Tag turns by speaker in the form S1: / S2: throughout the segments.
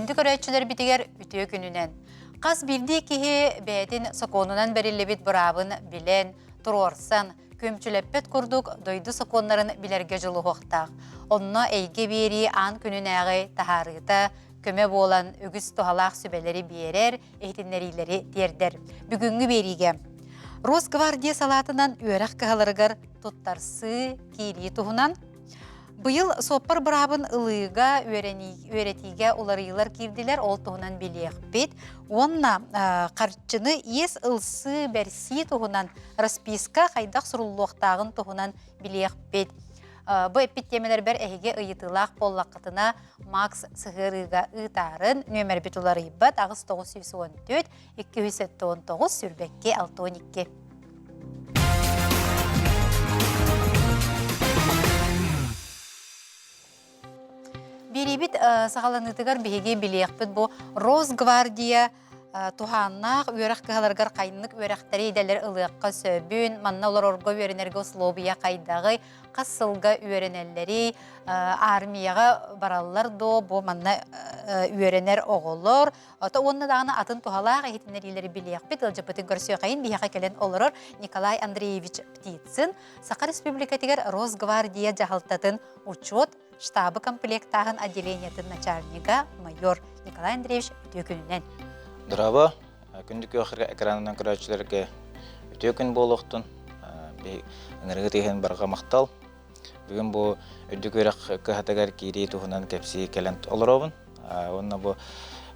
S1: Күндік өрәтчілер бітігер үтіе күнінен. Қас білді кеге бәйтін соқонынан бәрілебет бұрабын білен, тұрорсан, көмчілеппет күрдік дойды соқонларын білерге жылы хоқтақ. Онына әйге бері ан күнін әғай тахарыта, көме болан үгіз тұхалақ сүбелері берер, әйтінлерілері дердер. Бүгінгі беріге. Росгвардия салатынан өрақ кағаларығар тұттарсы кейрі тұхынан. Бұйыл соппар бұрабын ылыға өретіге оларыйлар кирділер ол тұхынан білеқ бет. Онна қарчыны ес ылсы бәрсі тұхынан расписка қайдақ сұрулуқтағын тұхынан білеқ бет. Бұл эпидемиялар бәр әйге ұйытылақ боллақытына Макс сығырыға ұйтарын нөмір бет олары ибат ағыз 914 219 сүрбәкке 612. Беребет сағаланытығар бейге білеқпіт бұл Росгвардия туханнақ өрәқ кығаларғар қайынлық өрәқтәрі едәлер ұлыққа сөбін, манна олар орға өренерге ұслобия қайдағы, қасылға өренелері, армияға баралар до, бұл манна өренер оғылыр. Онны дағына атын тухалақ әйтінерелері білеқпіт, ұлжапытын көрсі қайын бейеқа келен олырыр Николай Андреевич Птицын, Сақа Республикатығар Росгвардия жағалтатын учет штабы комплектағын отделениятын начальнига майор Николай Андреевич Өтекүнінен.
S2: Дұрабы, күндік өқірге экранынан көрәтшілерге өте күн болуқтын. Үңіргі тейхен барға мақтал. Бүгін бұл өдік өрек көхатығар кейрей тұғынан кәпсі кәлент олыр обын. Онына бұл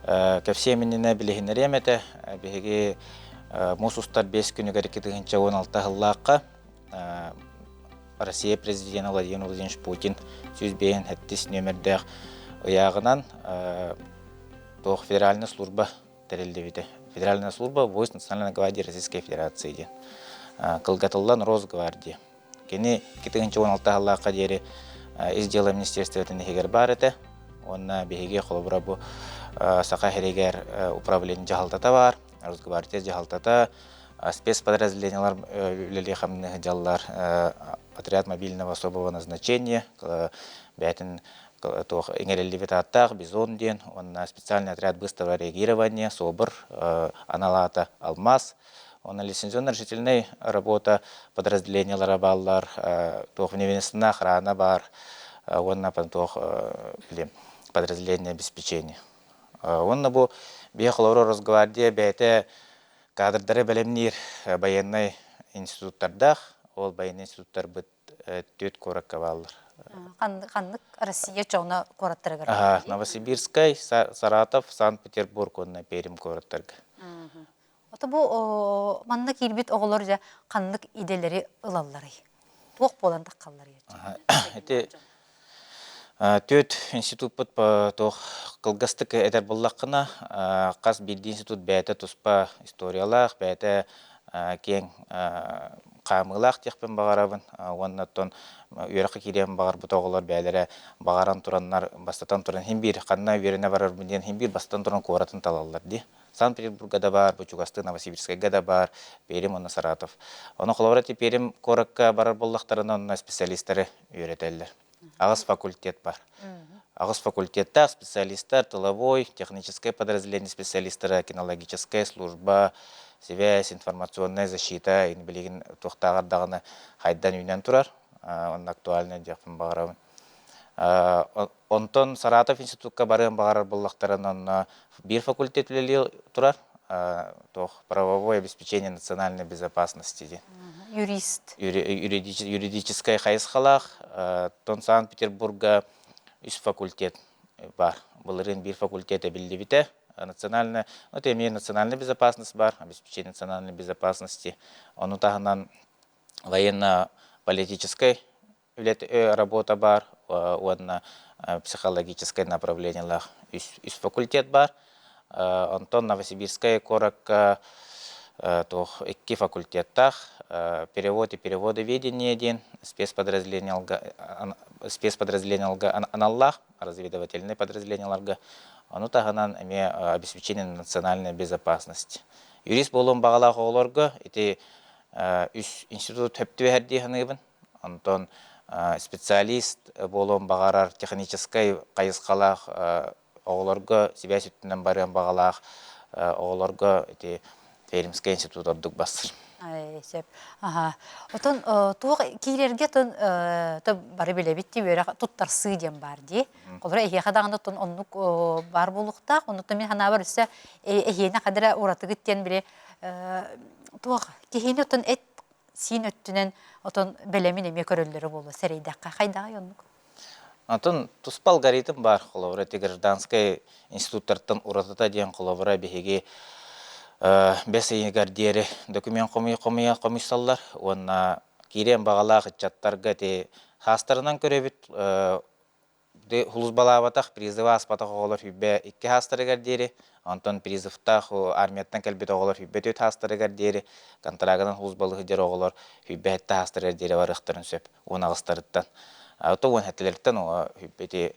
S2: кәпсі емініне білігінер еметі. Беге мұсустар 5 күні кәрекетігінші 16 ғыллаққа Россия президенті Владимир Владимирович Путин сөз бейін әттіс нөмірдәқ ұяғынан федеральная служба Федеральная служба войск Национальной гвардии Российской Федерации ден. Кылгатылдан Росгвардия. Кені 2016 ғаллаққа дері издела министерство егер бар еті. Онна бейге қолыбыра бұл сақа херегер управление жағалтата бар. Росгвардия жағалтата. Спецподразделениялар үлелі қамны жаллар отряд мобильного особого назначения. Бәтін Ингерелли Витаттах, Бизон ден, он специальный отряд быстрого реагирования, СОБР, Аналата, Алмаз. Он лицензионно-решительная работа подразделения Ларабаллар, вневенесна охрана бар, он на подразделение обеспечения. Он на бу бехлору Росгвардия, бәйте кадрдары бәлемнер военный институттардах, ол военный институттар бит төт кораккаваллар.
S1: Қанлық Россия жоғына қораттырығыр?
S2: Новосибирскай, Саратов, Санкт-Петербург, онна Перим қораттырғы.
S1: Ота бұл манна келбет оғылар жа қанлық иделері ұлалары. Тоқ боландық қаллары еді.
S2: Төт институт бұд тоқ қылғыстық әдер боллаққына, қас білді институт бәйті тұспа историялақ, бәйті кен қамылақ текпен бағарабын, оннаттон үйрақы керем бағар бұтоғылар бәлері бағаран тұраннар бастатан тұран химбир, қанна үйеріне барар бұнден химбир бастатан тұран қоратын талалар де. Санкт-Петербургда да бар, Бучугасты, Новосибирскайга да бар, Перим, онна Саратов. Оны қолабыраты Перим қораққа барар боллақтарына онна специалистері үйретелер. Ағыз факультет бар. Ағыз факультетта специалистер, тыловой, техническое подразделение специалистера, кинологическая служба, связь, информационная защита, билеген тоқтағардағыны хайдан үйнен тұрар. Он актуальный дияқпын бағарабын. Онтон Саратов институтқа барығын бағарар боллақтарынан бір факультет үлелі тұрар. Правовое обеспечение национальной безопасности.
S1: Юрист.
S2: Юридическая хайсқалақ. Тон Санкт-Петербурга үш факультет бар. Бұлырын бір факультеті білді біті. Национальная безопасность бар, обеспечение национальной безопасности. Он утағынан военно-политическая работа бар, одна психологическое направление из факультет бар. Антон Новосибирская корак икки факультеттах, перевод и переводоведение один, спецподразделение аналлах, разведывательное подразделение ларга. Он утағынан обеспечение национальной безопасности. Юрист болуын бағалақ оғыларға, это институт төпті бәрді ғанығын. Антон специалист болуын бағарар технической қайысқалақ оголорго связь үттүнөн барыан багалаах оголорго эти Пермский институт ордук басыр.
S1: Сеп. Ага. Отон туох кирерге тон то бары биле битти бере туттарсы дем бар ди. Колра эхе хадагында тон оннук бар булукта, оннук мен хана бар үсә эхене кадара ураты гиттен бире туох кихине тон эт син өттүнен отон белемин эме көрөллөрү болду. Серейдакка кайдага йоннук.
S2: Антон туспал алгоритм бар холовра те гражданский институттардан уратата диен холовра беге бесейни гардиери документ комиссаллар онна кирен багалаах чаттарга те хастарынан көрөбүт де хулус балабатах призыва аспата оголор хүббе икки хастары гардиери антон призывтах армияттан келбет оголор хүббе төт хастары гардиери контрагынан хулус балыгы жер оголор хүббе хетте хастары гардиери барыктарын сөп унагыстарыттан Отовон хәтләртән хүббети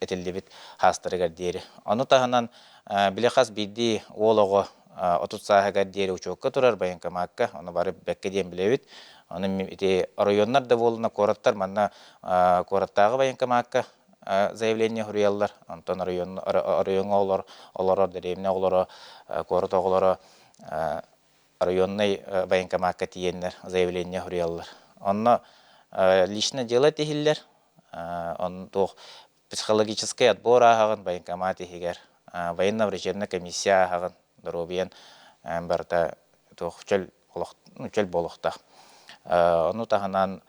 S2: этелдебит хастары гардиери аны таханан билехас бидди олого отут саха гардиери учокка турар баянкамакка аны барып бекке ден билебит аны ити районнар да болуна кораттар манна кораттагы баянкамакка заявление хурияллар антон район олар деревня олар корот оглар районный военкоматка тиеннер заявление хурияллар онно лично делать тихиллер он тох психологический отбор аган военкомат игер военно-врачебная комиссия аган дробиен барта тох чел болохта ону таханан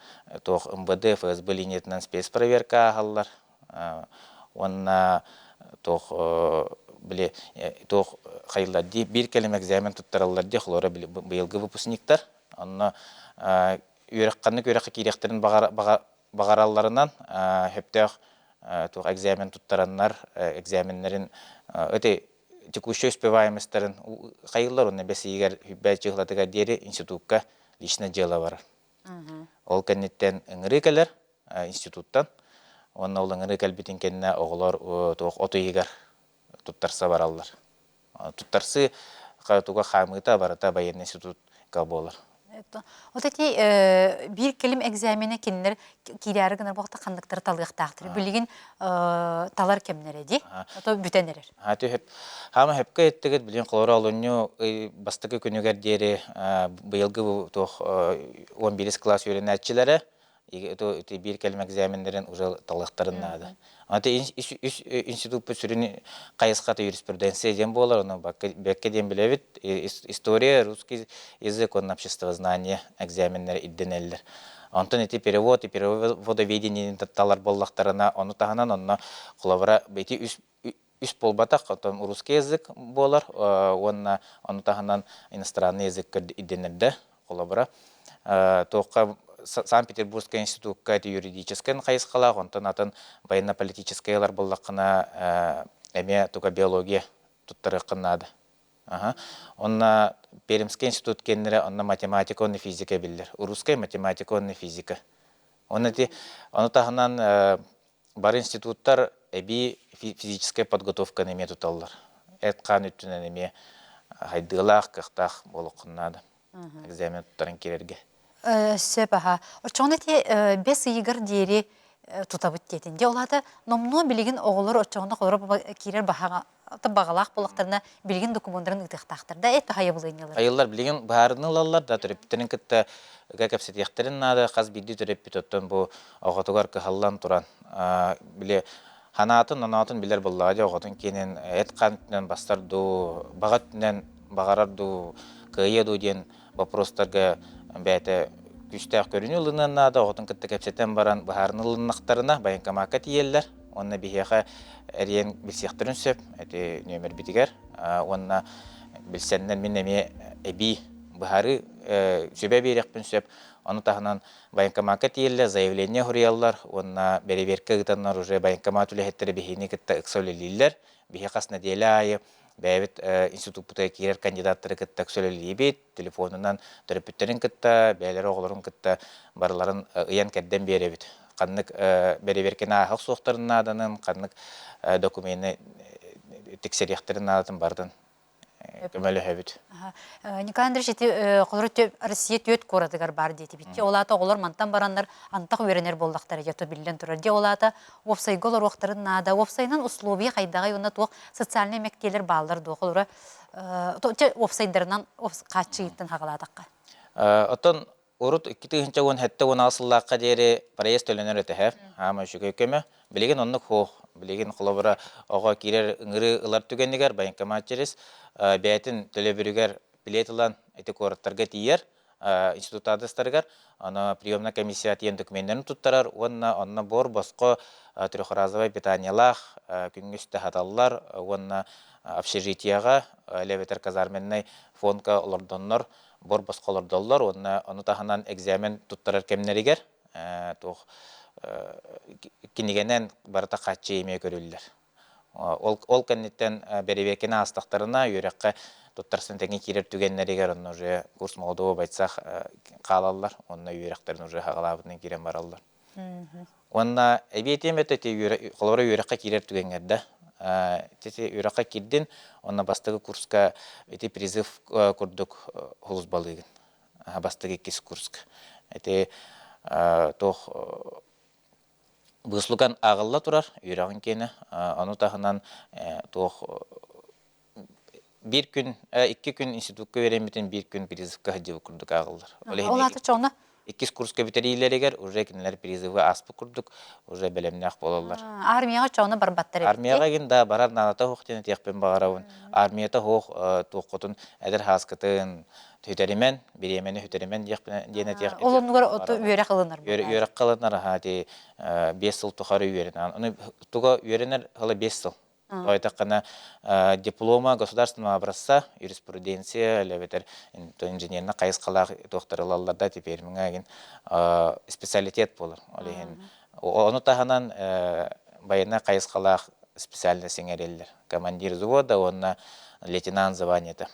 S2: тох МВД ФСБ линетнен спецпроверка агаллар онна тох биле тох хайладди бир келем экзамен туттаралларди хлора быйылгы выпускниктар онна үйрәккәнне көрәккә кирәктерин багаралларынан хептәх тох экзамен туттараннар экзаменнәрен өте текущий успеваемостьтарын хайыллар онна бесигер хүббәчыгладыга дери институтка лично дело бар ол кеннеттен ыңрыкалар институттан онна ол ыңры калбитин кенне оголор тох отуйгар туттарса бараллар туттарсы катуга хамыта барата военный институт каболар
S1: Вот эти бир келим экзамене кинлер кирәре генә вакытта кандыктыр талыктактыр. Билген талар кемнәре ди. Ото бүтәнерер.
S2: Төһеп хама хепкә иттегет билен кылора алынню бастыкы күнүгәр дире быелгы тох 11 класс өйрәнәчеләре ито бир келим экзамендерин уже талыктарыннады. Аты институт пөсүрүн кайыската юриспруденция ден болар, оны бекке ден билебит, история, русский язык, он обществознание экзаменнер идденеллер. Антон эти перевод и переводоведение талар боллактарына, оны таханан, онна кулавара бейти үс болбатак, антон русский язык болар, оны таханан иностранный язык идденеллер, кулавара. Тоққа Санкт-Петербургский институтка юридический кайыскалак, онтон атын военно-политическийлар боллакына эме тука биология туттарыккынады. Онна Пермский институт кеннере онна математика, онна физика билдер. Русская математика, онна физика. Оны тахынан бар институттар эби физическая подготовка неме туталлар. Эткан үттүнөн эме хайдылак кыктак болуккынады. Экзамен туттарын керерге.
S1: Сөпаха. Очоңнете бес игыр дери тутабыт детинде. Олады номну билген оғылыр очоңна қолыры кирер бағалақ болықтарына билген документтарын ытықтақтырда. Эпі хайы бұлайнелер.
S2: Айылар билген бағарынылалар да түріптерін кітті ғакапсет яқтырын нады қаз биді түріппет өттен бұл оғатығар кығаллан тұран. Біле ханатын, анатын білер бұллады оғатын кенен әтқан бастарды бағаттынан бағарарды күйеду ден вопростарға бәті күштәк көріні ұлынынады, оғытын кітті кәпсеттен баран бұхарын ұлынықтарына байынкамақа тиелілер. Онына бейеға әрен білсияқтырын сөп, әті нөмір бітігер. Онына білсәннен мен әме әбей бұхары сөбе берекпін сөп. Оны тағынан байынкамақа тиелілер, заявление хуриялар. Онына бәрі-беркі ғытанлар уже байынкама түлі бейіні кітті ұқсөлелілер. Бейе қасына дейлі айы. Бәйбіт институт бұтай кейер кандидаттары кітті сөйлелі бейт, телефонынан түріпіттерін кітті, бәйлері оғылырын кітті барларын ұян кәдден бері бейт. Қаннық бәрі-беркен ағық соқтарын адының, қаннық документі тексеректерін адатын бардың көмөлө хөбүт.
S1: Николай Андреевич, Россия төт корадыгар бар дейти битти. Олата олар мантан барандар антақ үйренер болдақтар ето билден турар. Де олата офсайголар оқтарын нада, офсайнан условия қайдаға юна туық социальный мектелер балдар доқыл офсайдарынан қатшыйыптан хағаладаққа.
S2: Отон урут 2-он хәтте он асыллаққа дері проезд төлөнөр өтәһәп, һәм шүгө көмө, билеген оннук хох, билеген кылабыра ага кирер ыңыры ылар түгеннигер банкомат через бәйтин төлөбүрүгер билетилан эти кораттарга тиер, институттардыстаргар, ана приемна комиссия тиен документтарын туттарар, онна бор боско трехразовый питаниялах, күнгүстө хаталлар, онна общежитияга, леветер казарменный фондка олордоннор бор басқалар доллар, оны таханан экзамен туттарар кемнеригер, тух кинигенен барта катчы эме көрүллер. Ол кеннеттен беребекене астактарына юракка туттарсын теңи кирер түгеннеригер, оны уже курс молдова байтсах калаллар, оны юрактарын уже хагалабытын кирен бараллар. Онна эбиетемете колора юракка кирер түгенгерде. Тети юракка кирдин, онна бастыгы курска эти призыв курдук хулус балыгын. Бастыгы кис курска. Эти тох быслуган агылла турар, юрагын кені, аны тахынан тох bir gün, 2 gün institutка веремитин, 1 gün призывка хадивы курдук агыллар.
S1: Олаты чоны?
S2: 2 курска битерилерегер, уже кинелер призывы аспы курдук, уже белемнях болалар.
S1: Армияға чоны барбаттар
S2: эбитти. Армияға ген да барар наната хоқтен тияқпен бағарауын. Армията хоқ тоққотын әдір хаскатын төтерімен, биремені төтерімен дене тияқ.
S1: Олонугар оты үйерек қылынар.
S2: Үйерек қылынар, 5 жыл тұқары үйерен. Оны тұға үйеренер 5 жыл. Тойтаққана диплома государственного образца, юриспруденция, леветер инженерна қайыз қалақ тоқтарылаларда теперь мыңағын специалитет болыр. Оны тағанан байына қайыз қалақ специально сеңерелер. Командир завода, оны лейтенант званиеті.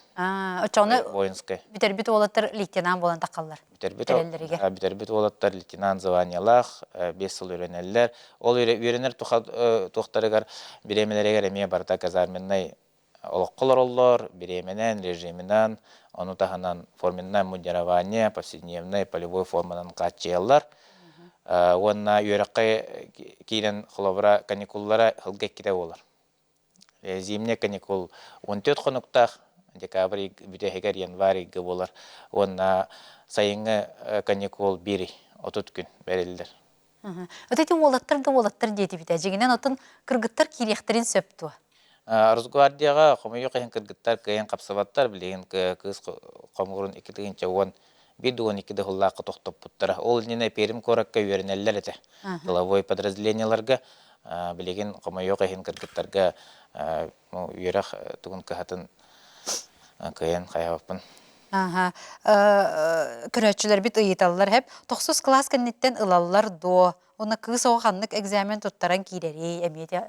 S2: Воинская.
S1: Битербит олаттар лейтенант болан тақалар.
S2: Битербит олаттар лейтенант званиялах, 5 жыл үйренелер. Ол үйренер тоқтарығар биремелерегер әме барда казарменной олыққылар олар, биременен, режимінен, оны тағанан форменнен мундирование, повседневной, полевой форманан қатчиялар. Онна үйраққа кейлен қылабыра каникуллара хылға кете олар. Зимне каникул 14 қонуқтақ, декабрь бүтехегер январь болар. Онна сайыңы каникул 1 30 күн бәрелдер.
S1: Өтеті олаттар дейті біті. Жегінен отын кыргыттар киректерін сөпту.
S2: Росгвардияға қомайы қайын кыргыттар кайын қапсабаттар білеген кыз қомғырын 2-10 1-12 хуллаққа тоқтап бұттара. Ол нені перім коракка үйерінелер әті. Головой подразделенияларға білеген қомайы қайын кыргыттарға үйерақ түгін кахатын кайын қайапын.
S1: Көрәтшілер бит ұйыталылар әп. 9 класс кәнеттен ұлалылар до. Оны кыз оғанлық экзамен тұттаран кейдері әмейді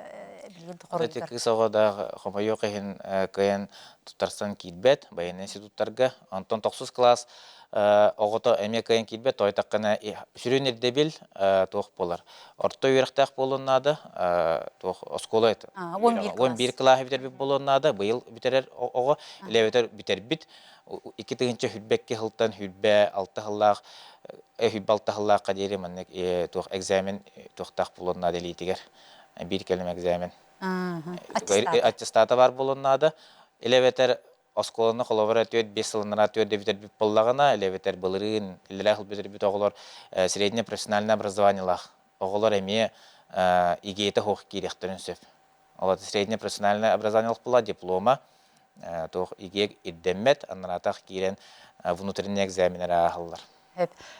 S1: білген тұқырылдар.
S2: Кыз оғада қомайы қайын тұттарсан кейдбет, байын институттарға. Антон 9 класс оғыта әме кайын келбе тойтаққана жүрен ердебіл тоқ болар. Орта үйрақтақ болуынады, тоқ оскола еті. 11 класс бітербі болуынады, бұйыл бітерер оғы, үлі бітер біт. 2-тігінші хүлбәкке хылтан хүлбә 6 хыллақ, хүлбә 6 хыллаққа дейірі мәннек тоқ экзамен тоқтақ болуынады лейтігер. 1 кәлім экзамен. Аттестаты бар болуынады. Үлі Осколаны қоловара 5 жылынара 4 бітер біп боллағына, әлі бұлырын, үлірәқыл бітер біт оғылар средне профессиональный образованиялақ. Оғылар әме игееті хоқ керектерін сөп. Олады средне профессиональный образованиялық бұла диплома, тоқ игеек ирдеммет, аннаратақ керен внутренне экзаменері ағылар.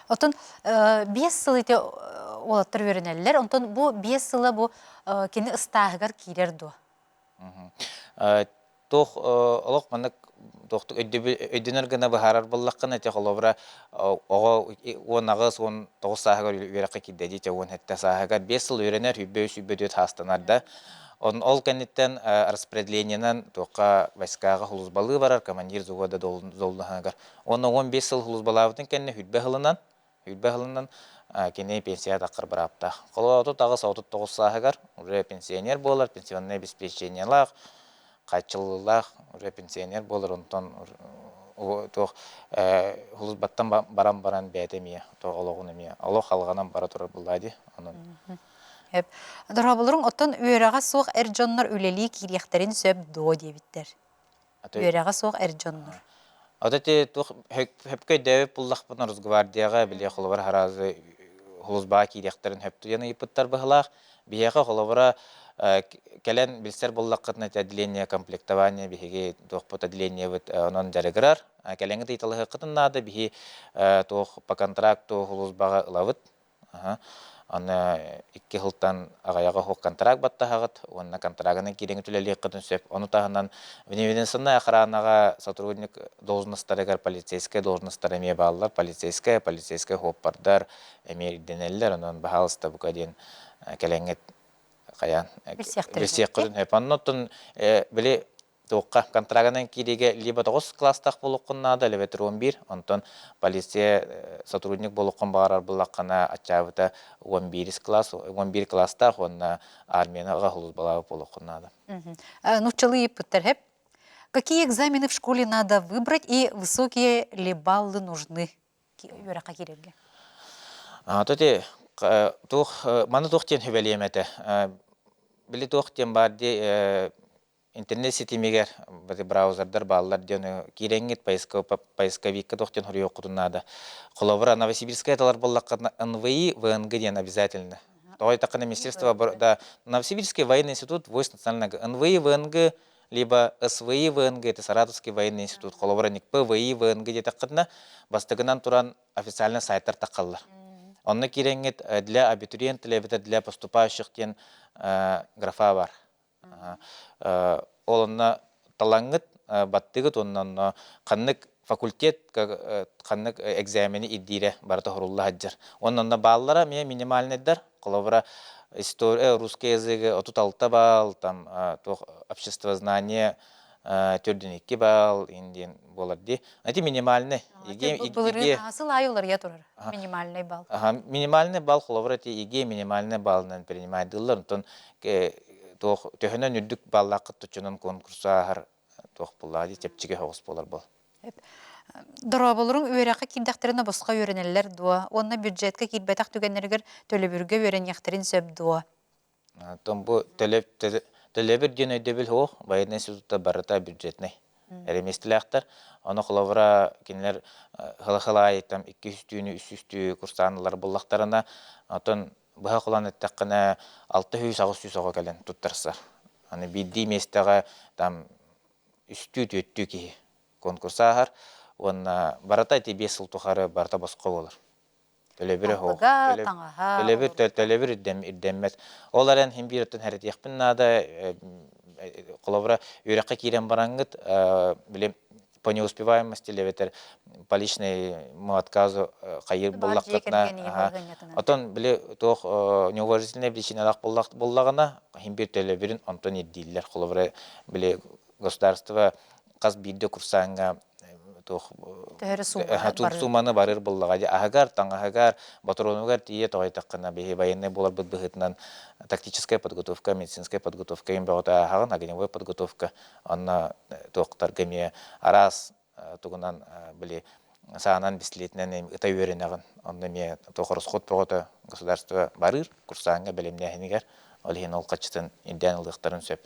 S1: Отын 5 жыл ете олаттар өрінелілер, онтын бұл 5 жылы бұл кені ұстағығар керерді?
S2: Тоқ олық маңық тоқтық өйденер гына бұхарар боллаққын әте қолабыра оға 10-9 сағығар үйераққа кедді дейте 10 сағығар 5 жыл үйренер үйбе-үйбе тастанарда. Ол кәнеттен распределениянан тоққа вайскаға хұлызбалы барар, командир зуғада золдығығар. Оны 15 жыл хұлызбалавытын кәнне хүлбе ғылынан кене пенсия таққыр бір аптақ. Қолы 30-39 сағығар, уже пенсионер болар, пенсионный обеспечениялақ. качылылах уже пенсионер болыр онтон тох хулузбаттан баран бәтемия то ологун эмия оло халганан бара турар буллади анын
S1: Hep. Дорабылырың оттан үйераға соқ әржоннар үлелі кирияқтерін сөп до дебіттер. Үйераға соқ әржоннар.
S2: Адати тух хепкой дэве пуллах пана Росгвардияга биле холовар харазы хулузба кирияқтерин хепту яны ипыттар бахлах бияга холовара келен билсер боллаққытна отделение комплектования биһиги тух отделение вот онон жарыграр келеңи титалыгы кытыннады биһи тух по контракту хулузбага ылавыт аны 2 хылтан агаяга хок контракт баттахагыт онна контраганы киреңи түлелек кытын сөп ону тагынан вневеденственная охранага сотрудник должносттарыгар полицейская должносттар эме баалар полицейская хоппардар эме денеллер онон бахалыста бука ден келеңет каян бирсек кырын хеп аннотун били тоққа контрагынан кириге либо 9 класстах болуққыннады, либо 11, онтон полиция сотрудник болуққын бағарар бұлаққана атчабыта 11 класстах, онна армияға хулуз балағы болуққыннады.
S1: Нучалы пыттар хеп. Какие экзамены в школе надо выбрать и высокие ли баллы нужны? Юрақа керерге.
S2: Тоте, маны тоқтен хөбелеметі. Били тоқтен барды интернет сетимигер браузердар баллар дені киреңгет поисковикка тоқтен хұры оқытынады. Қолабыра Новосибирская талар боллаққатына НВИ, ВНГ ден обязательно. Тоғай тақына министерство, Новосибирский военный институт, войск национального НВИ, ВНГ, либо СВИ, ВНГ, это Саратовский военный институт. Қолабыра ник ПВИ, ВНГ де таққатына бастығынан туран официальный сайттар таққалар. Онны киреңгет для абитуриентов, для поступающих тен графа бар. Олонна талаңыт баттыгыт оннан қаннык факультет қаннык экзамени иддире барта хорулла хаджар. Оннан баллара мне минимальныйдар. Коловра история русский язык отут бал, там общество знания төрдүнекке бал, индиен болады. Эти минимальный.
S1: Асыл айылар я турар. Минимальный балл.
S2: Минимальный балл коловра те иге минимальный баллнан принимайдылар. Онтон төһөнөн үрдүк баллакыт тучунун конкурсаар тох буллади тепчиге хогус болар бол.
S1: Дорабылырың үйерақа кимдактерина босқа үйренелер дуа. Онна бюджетка кирбетак түгеннергер төлөбүргө үйреньяхтерин сөп дуа.
S2: Том бу төлөбүр ден өйдөбүл хох, военный институтта барыта бюджетный. Эреместилактар, аны холовра кинлер хылахылай там 200-түүнү 300-түү курсанылар буллактарына, атон бұға құлан әттіққіні 600-600-ға кәлін тұттарса. Аны бидді местіға там үсті-төттті кейі конкурса ағар. Оны барата әте 5 сыл тұқары барта басқа болыр. Төлебір үрдеммет. Олар ән хем біріттін әрет еқпін нада қолабыра үйраққа кейрен бараңғыт білем по неуспеваемости леветер по личному отказу қайыр боллаққатына. Отон біле тоқ неуважительные причиналақ боллағына химбир төлебірін онтон еддейлер. Қолыбыры біле государство қаз бейді курсаңға суманы барыр боллаға. Ағығар, таңағығар, батуронуғар тие тоғайтаққына бейі военный болар бұд бұғытынан тактическая подготовка, медицинская подготовка, ембеғыта ағығын, огневой подготовка, онна тоқтар гәме арас тұғынан біле сағынан бістілетінен ұта өренағын, онна ме тоқырыс қот проғыта государство барыр, курсаңға білемнәхінігер, олығын ол қачытын индиан ылдықтарын сөп.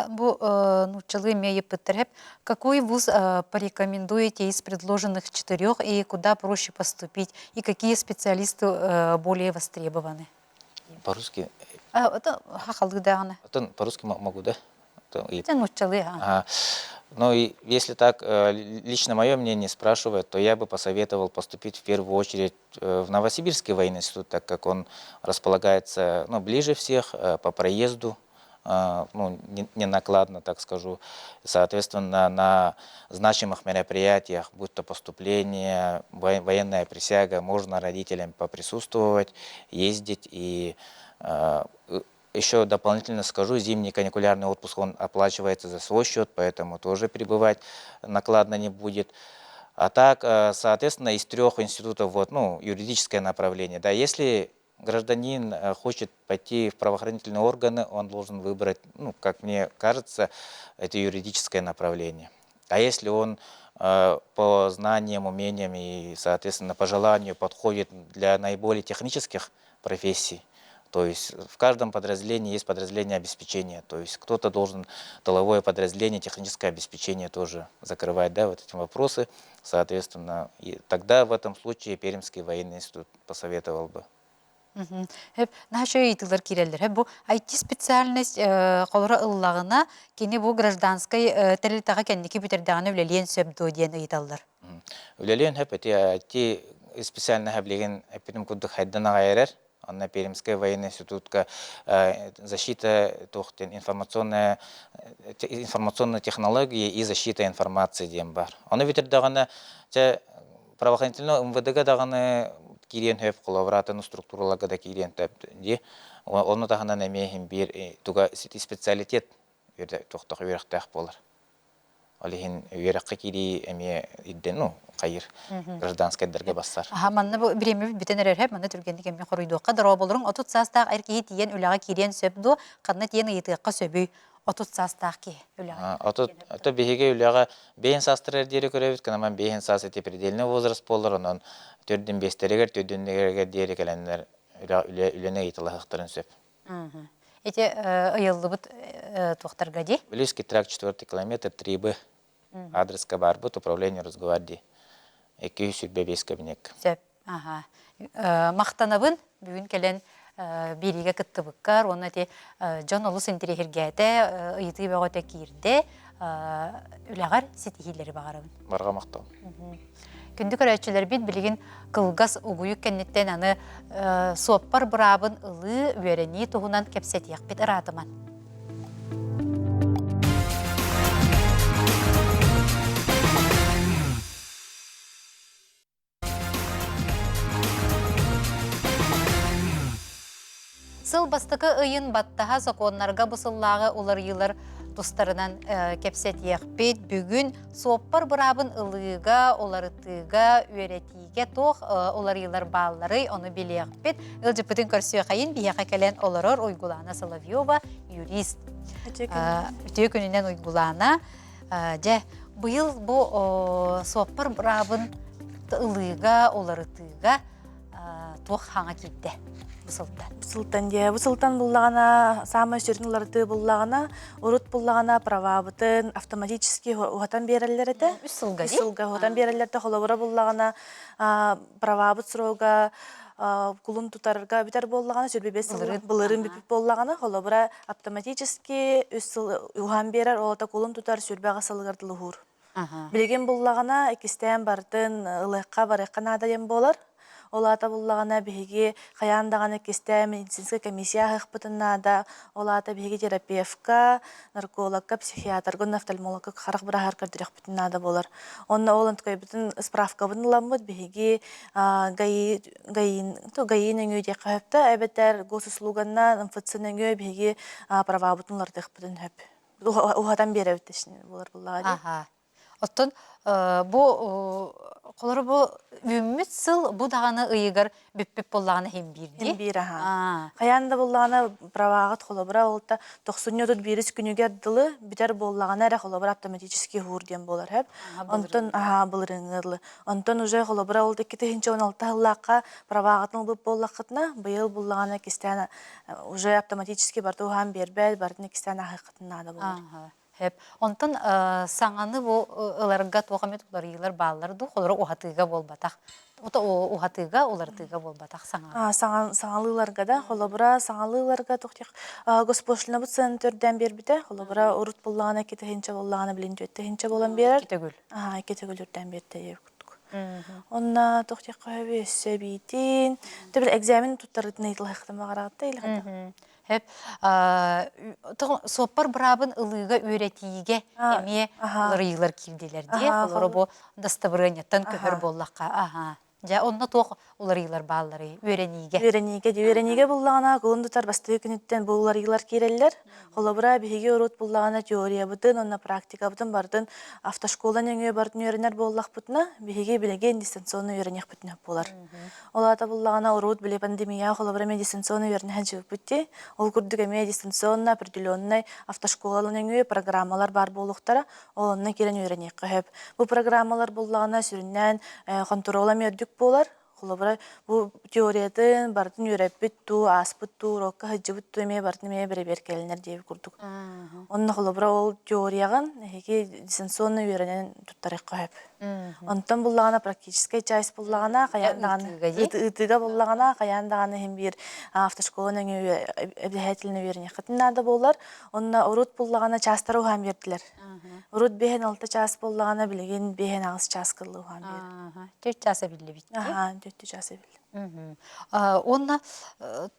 S1: Бу нучалы имея пытер. Какой вуз порекомендуете из предложенных 4 и куда проще поступить? И какие специалисты более востребованы?
S2: По-русски?
S1: Это хахалды даганы.
S2: По-русски могу, да?
S1: Это нучалы.
S2: Ну и если так, лично мое мнение спрашивают, то я бы посоветовал поступить в первую очередь в Новосибирский военный институт, так как он располагается ближе всех по проезду. Не накладно, так скажу. Соответственно, на значимых мероприятиях, будь то поступление, военная присяга, можно родителям поприсутствовать, ездить. И еще дополнительно скажу, зимний каникулярный отпуск, он оплачивается за свой счет, поэтому тоже пребывать накладно не будет. А так, соответственно, из 3 институтов, юридическое направление, да, если гражданин хочет пойти в правоохранительные органы, он должен выбрать, ну, как мне кажется, это юридическое направление. А если он по знаниям, умениям и, соответственно, по желанию подходит для наиболее технических профессий, то есть в каждом подразделении есть подразделение обеспечения. То есть кто-то должен тыловое подразделение, техническое обеспечение тоже закрывать, да, вот эти вопросы. Соответственно, и тогда в этом случае Пермский военный институт посоветовал бы.
S1: Hep naşo итилер киреллер. Hep bu IT специальность колора ыллагына кини бу гражданской терилтага кенники битердаганы үлелиен сөбдө диен ыйталлар.
S2: Үлелен хэп эти специально хэблеген эпидем куддук хайдан агайрер. Анна Пермская военная институтка защита информационные технологии и защита информации дем бар. Оны битердаганы правоохранительный МВДга даганы кириен хөп коллаборатын структураларга да кириен төп ди. Оны тагынан эмехин бир туга специалитет тохтох үйрәктәх болар. Алихин үйрәккә кири эме идден, ну, кайыр гражданская дәргә бассар.
S1: Манна бу биреме битенер хеп манна түргәндә кеме хорыйды. Кадыр болырың 30 састак эрки тиен үләгә кирен сөбдө, кадны тиен итыкка сөбүй 30 састак ки үләгә.
S2: Ото беге үләгә бейин састырыр дире көрәбез, канаман бейин сасы те предельный возраст болар, онан төрден бестерегер, төдөннегә дире кәләннәр үләне италахтарын сөп.
S1: Эти ыйыллыбыт тохтарга ди.
S2: Близкий тракт 4 километр 3Б. Адреска барбыт управление Росгвардии. 205 кабинет.
S1: Сөп. Мактанабын бүгүн келен бириге кыттыбыккар, оны те Джон Олус интерехиргәте ыйты бөгөтө кирде, үләгәр ситихилери багарабын.
S2: Барга мактау.
S1: Күндү көрәчеләр бит билеген кылгас угуй кеннеттен аны соппар брабын ылы үрәни тугунан кепсетияк бит ыратыман. Сыл бастыкы ыйын баттаха законнарга бусыллагы улар йылар тустарынан кепсетияк бит бүгүн соппар брабын ылыга, оларытыга, үеретиге тох олар йылар баллары оны билияк бит. Ылжыпытын көрсөй кайын бияка келен оларор Уйгулана Соловьева юрист. Үтө күнүнөн Уйгулана же быйыл бу соппар брабын ылыга, оларытыга тох хаңа китте.
S3: Бусылтан буллагана, самый сөрнүларды буллагана, урут буллагана правабытын автоматически ухатан берелер эте.
S1: Үсылга
S3: ухатан берелерде холобура буллагана правабыт сроога кулун тутарга битер буллагана, сөрбебес былырын бипип буллагана, холобура автоматически ухан берер, олата кулун тутар сөрбега салгардылы хур. Билеген буллагана, экистен бардын ылыкка барыкка надайын болар. Олата буллагана биһиги хаяндаганы кесте медицинская комиссия хыппытыннада, олата биһиги терапевтка, наркологка, психиатрга, офтальмологка харак брахар кардырыхпытыннада болар. Онна олант көйбүтүн справка бунламыт биһиги гаин өйдө капта, эбетер госуслуганна МФЦ-нөңө биһиги правабытынларды хыппытын хөп. Ухатан беребитешин болар буллага.
S1: Оттон бу колор бу үммит сыл бу даганы ыйыгар бүппүп боллаганы хембирди.
S3: Хембир Хаянда боллаганы правагат холобра олта 90 бирис күнүгө дылы битер боллаганы эре холобра автоматически хурден болар хеп. Онтон былырыңырлы. Онтон уже холобра олта 216 жыллакка правагатын бүп боллакытна быйыл боллаганы кистена уже автоматически бартуган бербел бартны кистена хакытнада болар.
S1: Hep. Ondan sağanı bu ılarga toğamet ular yıllar bağlardı. Oları uhatыга bolbatak. Ota o uhatыга olartıga bolbatak sağa.
S3: Sağalılarga da holobra sağalılarga toqtiq госпошлина bu центрден бербите. Holobra урут буллагана кетехинче буллагана билин jöttehинче болан берер.
S1: Кетегül.
S3: Кетегülürden берте ебкутку. Онна тоqtiq көбесе битин. Тебил экзамен туттарытны итилхтама каратты илхата.
S1: Hep sopar brabın ılыга öğretiге eме yıllar kirdiler diye. Oları bu dastavırınyattan köhür bollakka. Жа онна тоқ уларыйлар баллары, өрениге.
S3: Үйрениге буллагана кулундутар бастыы күнүттен булларыйлар киреллер. Холобура биһиги урут буллагана теория бутын, онна практика бутын бардын автошколан өңө бардын үйренер боллах бутна, биһиги билеген дистанционный үйренек бутна болар. Олата буллагана урут биле пандемия холобура мен дистанционный үйренен жып бутти. Ол курдук эме дистанционно определенный автошколалан өңө программалар бар болуктара, олонна кирен үйренек көп. Бу программалар буллагана сүрүннән контрола мердүк болар. Холобра бу теориятын бардын үйрәппітту, аспытту, урокка хыджыбытту эме бардын эме беребер келинер дейбі курдук. Онна холобра ол теорияған дистанционный үйренен туттарык көп. Онтан буллагана практический часть буллагана, ытыга буллагана, каяндаганы хем бир автошколанын обязательный үйренек кытынада болар. Онна урут буллагана частары ухам бердилер. Урут бехен 6 час буллагана билеген бехен 6 час кылы ухам берди.
S1: 4 часа билли бит.
S3: Ага, 4 часа билли.
S1: Онна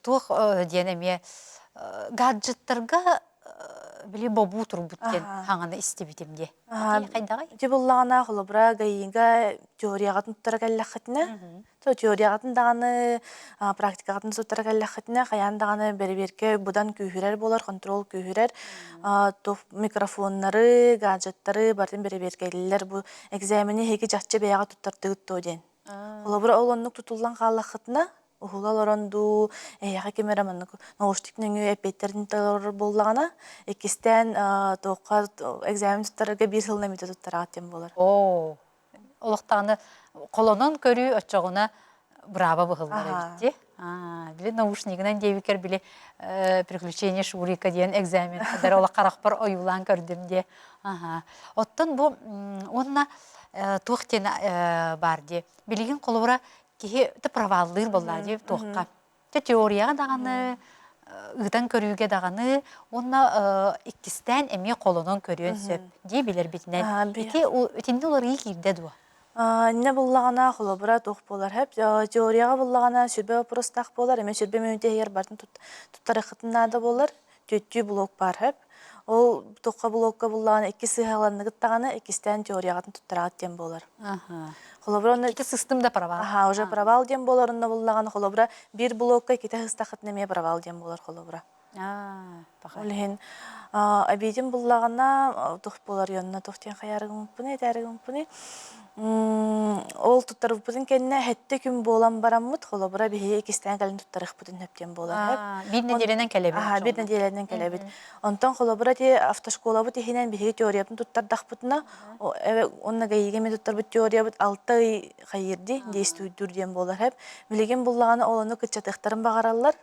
S1: тух денеме гаджеттарга били бобу турбуткен хаңаны истебитимде. Кайдагай?
S3: Ти буллагана холобра гайинга теорияга туттара каллахытна. То теорияга даганы практикага туттара каллахытна, каяндаганы берберке будан күйүрер болар, контрол күйүрер. То микрофоннары, гаджеттары бардын берберкелер бу экзамени хеги жаччы бияга туттардыгыт тоден. Холобра олоннук тутулган каллахытна ухулал оронду яха кемераманны наушникнеңе эпеттердин толор боллагана экистен тоокка экзамен туттарга бир сыл немете туттарат тем болар.
S1: Олоктаны колонон көрүү очогуна браво быгыллары битти. Биле наушнигинен дебикер биле приключение Шурика деген экзамен кадар ола каракпар оюлан көрдүм де. Оттон бу онна токтен барди. Билеген колобра кихи те проваллыр болла деп тоққа. Те теорияға дағаны, ыдан көрүүге дағаны, онна иккистен эме қолынан көрүүен сөп. Де билер битінен. Ити өтінде олар ий кирде дуа.
S3: Не буллагана холобра тоқ болар хеп. Теорияға буллагана сүрбе вопростақ болар. Эме сүрбе мөөнте егер бардын туттары қытынада болар. Төттүү блок бар хеп. Ол тоққа блокка буллагана 2 сыйгаланны гыттаганы, иккистен теорияға туттарат тем болар. Холобра
S1: Ките системда провал.
S3: Уже провал дем болар, онна буллаган холобра бир блокка ките хыстахыт неме провал дем болар холобра. Олхин абидим буллагана тух болар йонна тухтен хаярыгым пуне тәрыгым пуне. Ол туттар бутын кенне хетте күн болан бараммыт холобра бихи икистен калын туттарык бутын хептен болар.
S1: Бир неделенен келебит.
S3: Бир неделенен келебит. Онтон холобра те автошкола бут ихинен бихи теориябын туттардах бутына. Онна гайгеме туттар бут теориябыт 6 ай хайырди действуйдур дем болар хеп. Билеген буллаганы олону кытчатыктарын багараллар.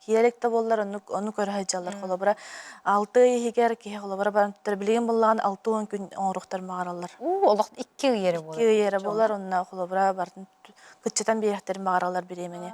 S3: Киелекте боллар, onu көрһәҗәләр холобра. 6 егер ки холобра барып туттар билеген буллаган 6-10 күн оңруктар магараллар.
S1: Олох 2 йере болар.
S3: 2 йере болар, онна холобра бардын кытчатан бияктер магаралар биремени.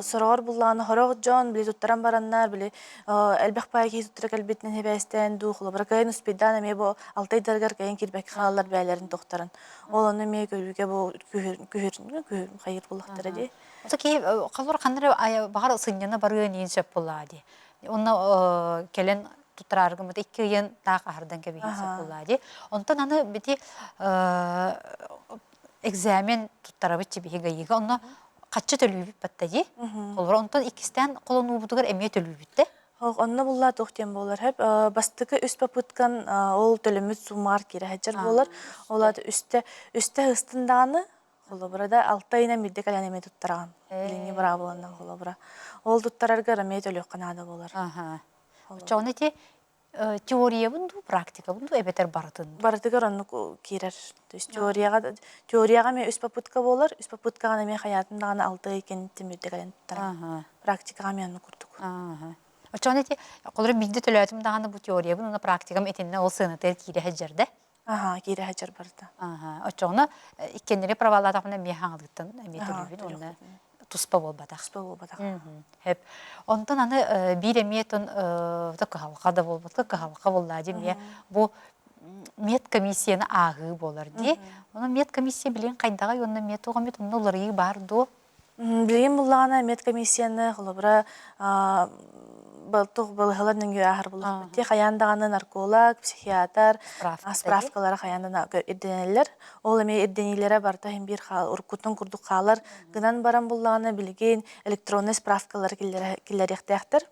S3: Сорор буллаганы хорог жон били туттаран бараннар били элбек пайги туттар калбитнен хебестен ду холобра кайын успедан эме бу 6 айдаргар кайын кирбек халлар бәйләрен токтарын. Ол аны ме көрүгө бу күһүр хайыр булактар ди.
S1: Таки қалар қандыр бағар сыннана барыын ең сөп болады. Оны келен тұттырарғы мұты 2 ең тақ ағырдан кәбеген сөп болады. Онтан аны біте экзамен тұттара бітчі бейгі егі. Оны қатшы төлі біп бәттәді. Онтан икістен қолын ұбыдығыр әме төлі бітті.
S3: Онна булла тоқтен болар хеп. Бастықы үст папыткан ол төліміт сумар кері хәджар болар. Олады үсті ұстындағаны холобрада 6 айынан бирде калянеме туттарган. Билинги бара боландан холобра. Ол туттарарга рамет өлөк канада болар.
S1: Чоны те теория бунду, практика бунду эбетер бартын.
S3: Бартыгар анны кирер. То есть теорияга мен үс попытка болар, үс попыткага мен хаятындагы 6 ай экен бирде кален туттарган. Практикага мен курдук.
S1: Чоны те колор бирде төлөтүм даганы бу теория бунун практикам этинне ол сынытыр кире хаджарда.
S3: Кире хаджар барда.
S1: Очоны иккенери провалатакына мехаңылыктан эметөлүбүн онна туспа болбадак. Хеп. Онтон аны бир эметон такалга да болбот, такалга болла деме. Бу мет комиссияны агы болар ди. Оны мет комиссия билен кайдага онна мет ого мет нолары бар до.
S3: Билген буллагана мет комиссияны холобра балтух балыһаларның яһар булып битти. Хаяндаганы нарколог, психиатр, справкалары хаяндан ирденелер. Ол эме ирденелере барта һәм бир хал уркутун курдук халар гынан баран буллаганы билген электронный справкалар киллерехтәхтер.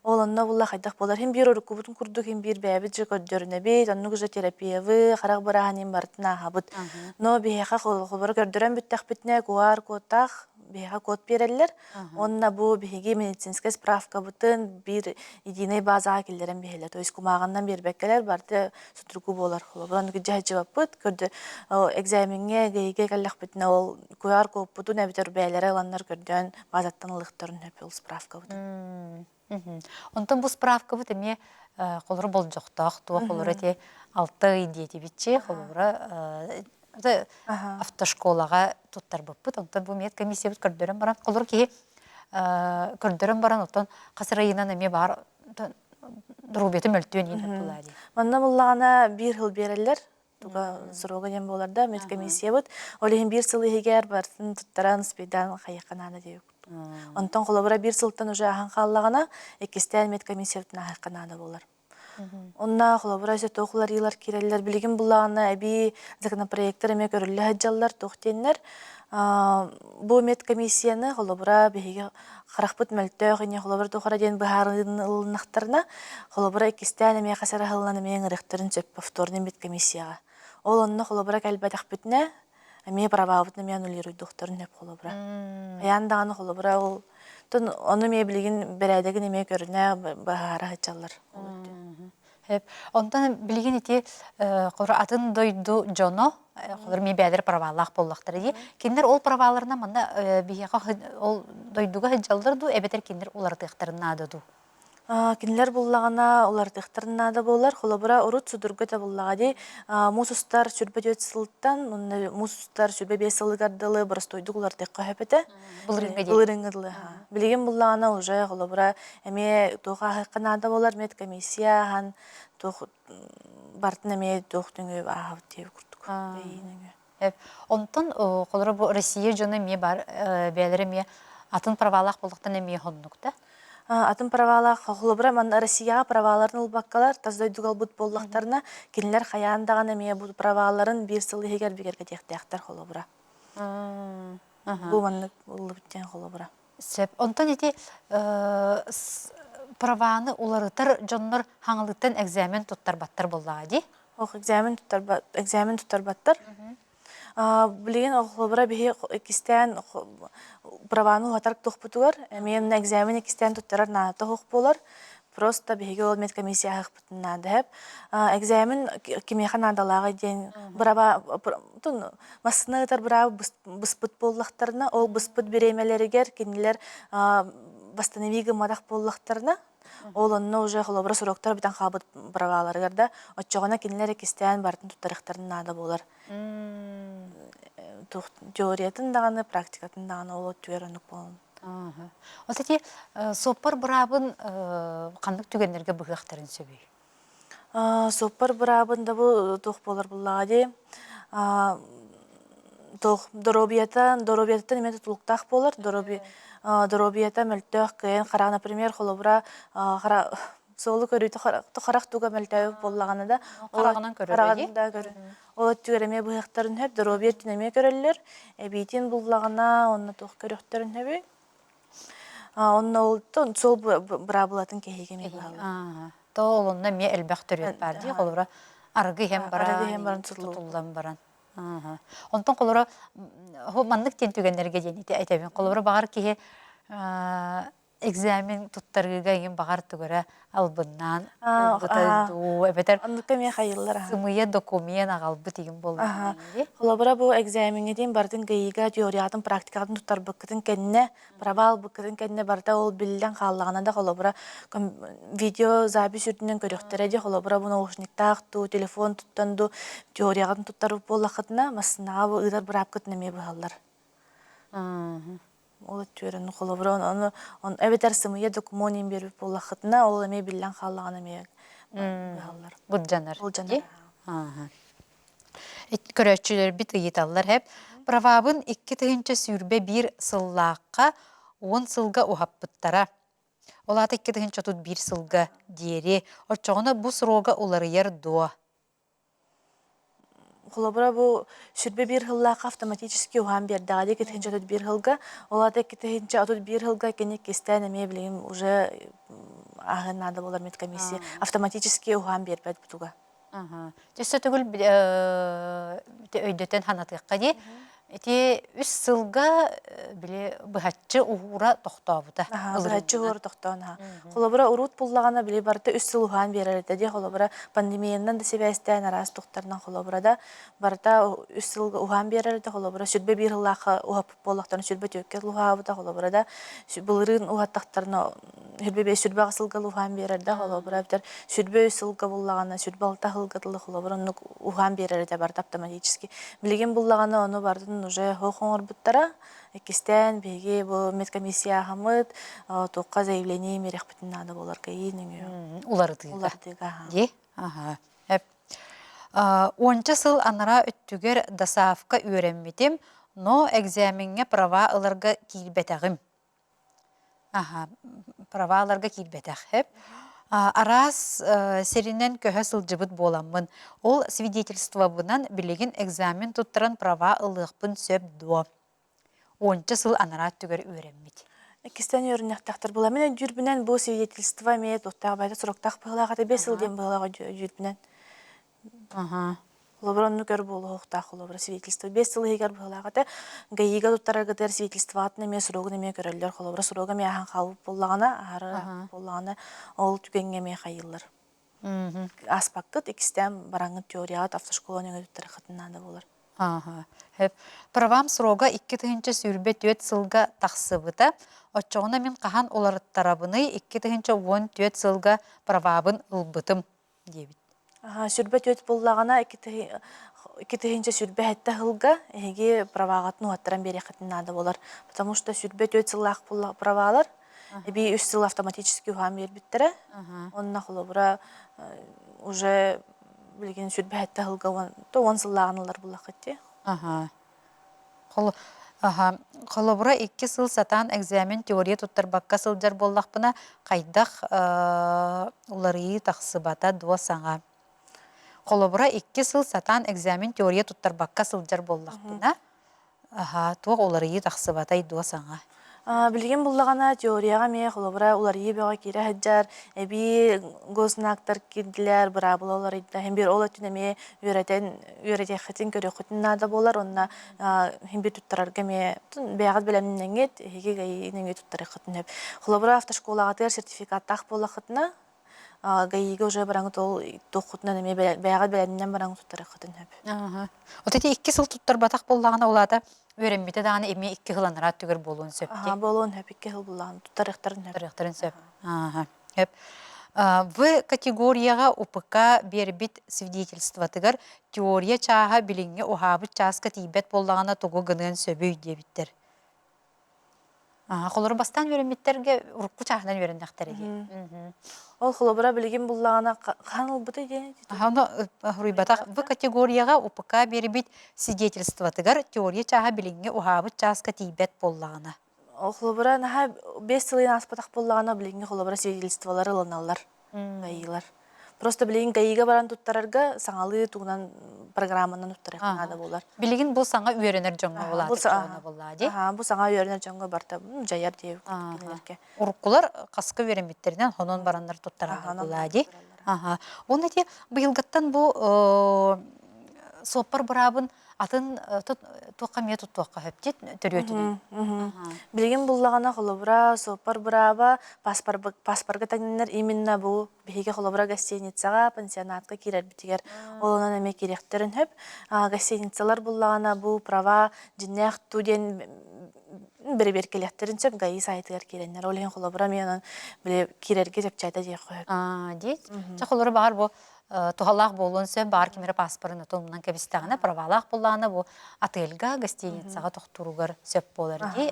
S3: Ол онна булла хайдах болар һәм бир уркутун курдук һәм бир бәбит җөрнә бит, анны гыжа терапиявы, харак бараһын бартына хабыт. Но бияха хобар көрдөрән биттәх битне куар котах бияха код береллер. Онна бу биһиги медицинская справка бутын бир единый база киллерен бихелер. То есть кумаганнан бир беккелер барды сутругу болар. Буран гыжа җавап бит көрдө экзаменге гейге каллах битне ол куар код бутун әбитер бәйләре аланнар көрдөн базаттан лыктырын хөпөл справка бутын.
S1: Онтон бу справка бут эме колор болжоктак, туа колор эти 6 диети биче колора автошколага туттар буппут. Онтон бу мед комиссия бут көрдөрөн баран колор ки көрдөрөн баран отон касырайынан эме бар дурубети мөлтөн ин булады.
S3: Манна буллагана бир хил берелер. Туга сорога дем боларда мед комиссия бут. Олеһин бир сыл егер бартын туттаран спидан хайкананы дип. Онтон колобра бир сылтан уже ахан халлагана экистен мед комиссиятына хайкананы болар. Онна колобра се тохлар йылар киреллер билигин буллагана эби законопроекттер эме көрүлле хаҗаллар тохтеннер. Бу мед комиссияны колобра биһиге харахпыт мөлтөг ине колобра тохара ден бахарыннахтарна колобра экистен эме хасара халланы мен рехтерин сөп повторный мед комиссияга. Ол онна колобра калбатак битне эме правабытны мен улиру докторын деп колобра. Аяндаганы колобра ол тон оны ме билигин берәдәге неме көрүнә бахара хаҗаллар.
S1: Хеп, онтан билигин ити колор атын дойду жоно, колор ми бәдер правалах боллактыр ди. Киндер ол праваларына мында бияга ол дойдуга хаҗалдар ду, эбетер киндер улар тыктырына ду.
S3: Кинлер буллагана улар тыктырына да болар, холобра урут судурга да буллагади. Мусустар сүрбөдөт сылттан, мусустар сүрбө бесылгардылы барстойдук улар тыкка хөпөтө. Булырыңгыдлы. Билген буллагана уже холобра эме тога хакына да болар мед комиссия хан тох бартын эме тохтуңу ахып деп курдук.
S1: Онтон колор бу Россия жоны ме бар бәлере ме атын правалах болдуктан эме хоннукта.
S3: Атын правалах холобра ман Россия праваларын улбаккалар таздойдугал бут боллактарына кинлер хаяндаган эме бу праваларын бир сыл егер бигерге тектектер холобра. Бу манны улбуттен холобра.
S1: Сеп онтон эти праваны уларытыр жоннор хаңылыктан экзамен туттар баттар боллагади.
S3: Экзамен туттар баттар. Билген холобра бихи кистен праваны хатарк тохпутугар, мен экзамен кистен туттарар на тохук болар. Просто бихиге ол мед комиссия хакпытына деп. Экзамен кимехан адалага ден брава тун масынытар брава быспыт боллактарына, ол быспыт беремелеригер кинилер восстановига мадах боллактарына. Ол онно уже холобра суроктар битан хабыт праваларыгарда оччогона кинилер кистен бартын туттарыктарына да болар. Теориятын даганы, практикатын даганы ол түгерөнүк болон.
S1: Отати соппар брабын кандык түгенерге быгактарын сөбүй.
S3: Соппар брабын да бу тох болар буллагади. Тох доробиятан эме тутулуктак болар. Доробията мөлтөк кыйын кара, например, холобра солу көрүйтө харак туга мөлтөк боллаганы да
S1: Карагынан көрөбү.
S3: Ол түгереме быяктарын хөп доробият түнеме көрөллөр. Битин буллагана онна тох көрөктөрүн хөбү. Онна олтон сол брабылатын кехегеме баалы.
S1: Толонна ме элбак төрөт барди, холобра аргы хем баран
S3: тутулдан
S1: баран. Онтон колора мандык тен түгенерге денити айтабын. Колора багар ки экзамен туттарыга ген багар түгөрө албыннан бутайду эбетер
S3: андыкка ме хайыллар.
S1: сымыя документ агалбы деген болду.
S3: Колора бу экзаменге ден бардын гейга теориятын практикатын туттар быккытын кенне правал быккытын кенне барда ол билден каллагана да колора видео запись үрдүнөн көрөктөрө де колора бу наушниктакту телефон туттанду теориягын туттар боллакытына масына бу ыдар брапкыт неме баалар. Ол түрін қолабыран, он әбетер сымыя документин беріп болақытына, ол әме білден қалағаны ме бағалар.
S1: Бұджанар.
S3: Бұджанар.
S1: Көрөтчілер біт ұйыталар әп. Правабын 2 тыгынча сүрбе 1 сыллаққа 10 сылға ұхаппыттара. Олаты иккетігін чотут бір сылға дері. Отчоғына бұ сұрога оларыяр дуа.
S3: Холобра бу сүрбе бир хыллаах автоматически ухан бердагы кетинче отут бир хылга, олата кетинче отут бир хылга кенек кистен эме билем уже агын надо болар медкомиссия автоматически ухан бербет бутуга.
S1: Жөссө түгіл өйдөтен ханатыққа де, эти үс сылга биле быхатчы ура тоқтабыта.
S3: Быхатчы ура тоқтауна. Холобра урут пуллагана биле барты үс сыл ухан берерде де холобра пандемияндан да себестен арас тоқтарынан холобра да барта үс сыл ухан берерде холобра сүрбе бир хыллаха ухап боллактан сүрбе төкке ухабыта холобра да былырын ухаттактарына сүрбе сүрбе асылга ухан берерде холобра битер сүрбе үс сылга буллагана сүрбе алта хылгатылы холобра ухан берерде барта автоматически билеген буллагана ону бардын уже хохоңор буттара кистен беге бу медкомиссия хамыт тоққа заявление мерех битин надо болар кайын
S1: улардыга де онча сыл анара өттүгер дасаавка үйренметим, но экзаменге права ыларга килбетагым. Права ыларга килбетаг. Арас серинен көһө сылжыбыт боламын. Ол свидетельство бунан билеген экзамен туттаран права ылыгпын сөп дуо. Онча сыл анара өттүгер үйренмет.
S3: Кистен үйренектактар була. Мен жүрбүнен бу свидетельство ме тоттага байта сроктак былагаты 5 жыл ден былага жүрбүнен. Холобронну көр болу хоқта холобра свидетельство 5 жыл егер былагаты гайга туттарга дер свидетельство атны ме срогуны ме көрөллөр холобра срога ме ахан калып боллагана ары боллагана ол түгенге ме кайыллар. Аспакыт икистен бараңы теорият автошколаны өттөр хатынада болар.
S1: Правам срога 2-тыгынча сүрбе 4 сылга тақсыбыта. Отчоғына мен қахан оларыттарабыны 2-тыгынча 14 сылга правабын ылбытым дебит.
S3: Сүрбе 4 боллагана 2-тыгынча сүрбе хетта хылга эге правагатын уаттаран берехатын надо болар. Потому что сүрбе 4 сыллах правалар эби 3 сыл автоматически ухам бербиттере. Онна холобра уже билген сүрбе хетта хылга то 10 сыллаганылар буллахатте.
S1: Холобра 2 сыл сатан экзамен теория туттарбакка сылжар боллақпына қайдақ уларыйы тақсыбата дуа саңа. Холобра 2 сыл сатан экзамен теория туттарбакка сылжар боллақпына туа уларыйы тақсыбатай дуа саңа.
S3: Билген буллагана теорияга ме холобра уларыйы бага кире хаджар эби госнактар кидилер бара булалар идда hem bir ola tüneme öğreten хатын көрө хатын нада болар онна hem bir туттарарга ме бягат белемнен гет эге гайнеге туттары хатын хеп холобра автошколага тер сертификат так болла хатына гайга уже бараңы тол тохутна неме бягат белемнен бараңы туттары хатын хеп.
S1: Вот эти 2 сыл туттарбатак боллагана улата Өренбете дағаны эме 2 хыланара түгір болуын сөпте.
S3: Болуын хөп 2 хыл болуын, тарықтарын хөп.
S1: Тарықтарын сөп. В категорияға УПК бербит свидетельство тыгар теория чаға билинге ухабыт часка тибет боллағана тугу гынын сөбүй дебиттер. Қолыры бастан өренбеттерге ұрыққы чағынан өрендақтар.
S3: Ол холобра билген буллагана каныл быты дени.
S1: В категорияға УПК бербит свидетельство тыгар теория чаға билинге ухабыт часка тибет боллағана.
S3: Ол холобра наха 5 жылын аспатақ боллагана билген холобра свидетельстволары лыналар. Гайылар. Просто билген гайыга баран туттарарга саңалы тугунан программанан туттары надо болар.
S1: Билген бұл саңа үйренер жоңға болады.
S3: Бу саңа үйренер жоңға барта жаяр деп.
S1: Уруккулар каска үйренметтеринен хонон барандар туттаран болады. Оны те быйылгаттан бу соппар барабын атын тоққа мия туттуаққа хөптет төрөтүнен.
S3: Билген буллагана холобра соппар браба паспорга тагнер именно бу биге холобра гостиницага пансионатка кирер битигер олонан эме керектерин хөп гостиницалар буллагана бу права жиннах туден бер келектерин сөп гаи сайтыгар киреннер олен холобра менен биле кирерге деп чайта дей коет.
S1: Дейт. Чахолору бар бу тухаллах болуынсы бар кемері паспорын отылымынан кәбістағына правалах болағына бұл отельга, гостиницаға тоқтыруғар сөп болар дей.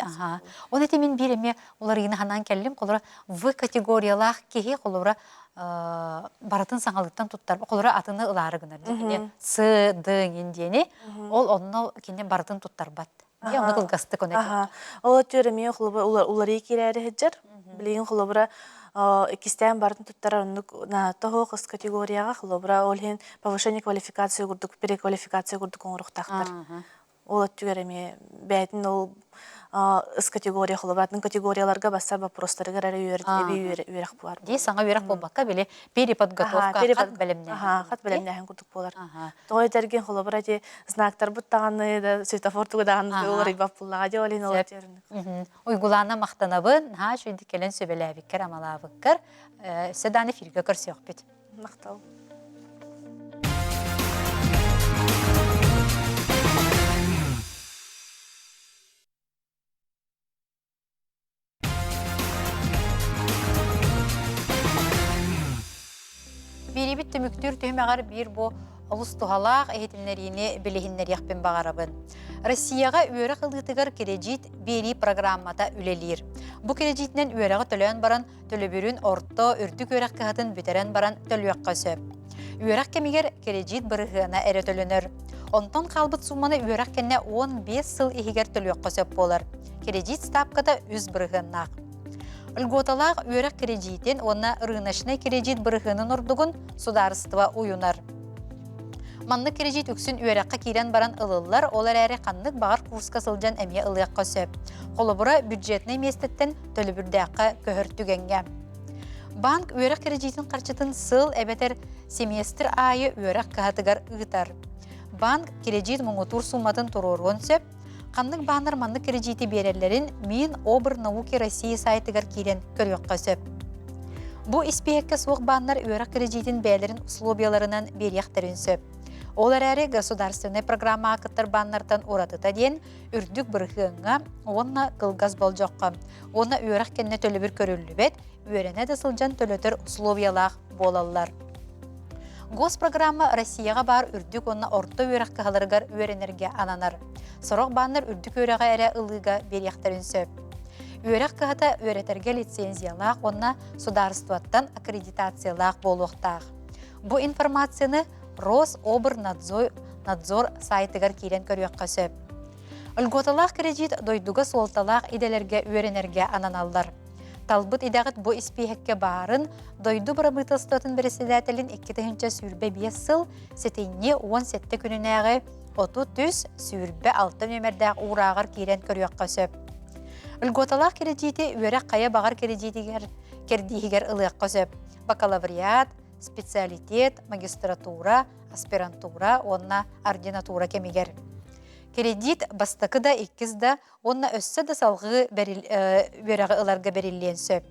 S1: Оны темен береме олар ені ханан кәлім, қолыра в категориялах кеге қолыра баратын саңалықтан тұттар. Қолыра атыны ұлары гынар. С, Д, ендені, ол онына кене баратын тұттар бат. Оны қылғасты көне.
S3: Ол өттереме олары керәрі хеджер. Білеген қолыбыра кистен барын туттар оннук на toho кыз категорияга холобра олхин повышение квалификации курдук, переквалификация курдук оңруктактар. Ол өттүгер эми бәйтин ол ыс категория холобратын категорияларга басса вопростарга үйрек бар.
S1: Ди саңа үйрек болбакка биле переподготовка кат белемне.
S3: Кат белемнехин курдук болар. Той терген холобра де знактар буттаганы да светофор тугадаганы олар ибап буллага де олин олар терин.
S1: Уйгулана мактанабын, ха шуйди келен сөбеләбиккер амалабыккер, седаны фирге көрсөк бит.
S3: Мактал.
S1: Бирибит төмүктүр төмөгөр бир бу олус тухалак эхетилнерини билехиннер яхпен багарабын. Россияга үйрө кылдытыгар кережит бери программата үлелир. Бу кережитнен үйрөгө төлөн баран төлөбүрүн орто үрдүк үйрөк кахатын бүтерен баран төлөккө сөп. Үйрөк кемигер кережит бырыгына эре төлөнөр. Онтон калбыт сумманы үйрөк кенне 15 сыл ихигер төлөккө сөп болар. Кережит ставкада 100 бырыгынак. Льготалах үйрек кредитен, онна рыночный кредит бұрығының ордығын сударыстыва уюнар. Манны кредит үксін үйрекқа кейрен баран ылылар, олар әрі қаннық бағар курска сылжан әме ылыяққа сөп. Қолыбыра бюджетный местеттен төлібірдіаққа көхір түгенге. Банк үйрек кредитін қарчытын сыл әбетер семестр айы үйрек қағатығар ұғытар. Банк кредит мұңытур сумматын тұруруын сөп, Қанның бағынар манны кредиті берерлерін мен Обыр науки Россия сайтыгар кейрен көріққа сөп. Бұ іспейекке соқ бағынар үйрек кредитін бәлерін условияларынан берияқтарын сөп. Олар әрі государственный программа ақыттар бағынартан оратыта ден үрдік бұрғыңа онна қылғаз бол жоққа. Онна үйрек кенне төлі бір көрілі бет, үйрене де сылжан төлетір условиялақ болалар. Госпрограмма Россияға бар үрдік онна орта үйрек қағаларғар үйренерге ананар. Сорок баннар үрдік үйрәға әрі ылыға берияқтарын сөп. Үйрәк қағата үйретерге лицензиялақ, онна сударстваттан аккредитациялақ болуқтақ. Бұ информацияны Рособорнадзор сайтыгар кейрен көріққа сөп. Үлготалақ кредит дойдуға солталақ иделерге үйренерге ананалар. Талбыт идағыт бұ іспейхекке барын дойду бұрабытылстатын бірісідәтілін 2-тігінші сүрбе 5 сыл сетейне 17 күнінәғі 30 сүрбе 6 нөмірдәқ урағар кейрен көріққа сөп. Үлготалақ кредиті үйрек қая бағар кредитігер кердігер ылыққа сөп. Бакалавриат, специалитет, магистратура, аспирантура, онна ординатура кемигер. Кредит бастықы да 2-да, онна өссі да салғы үйрегі ыларға берілген сөп.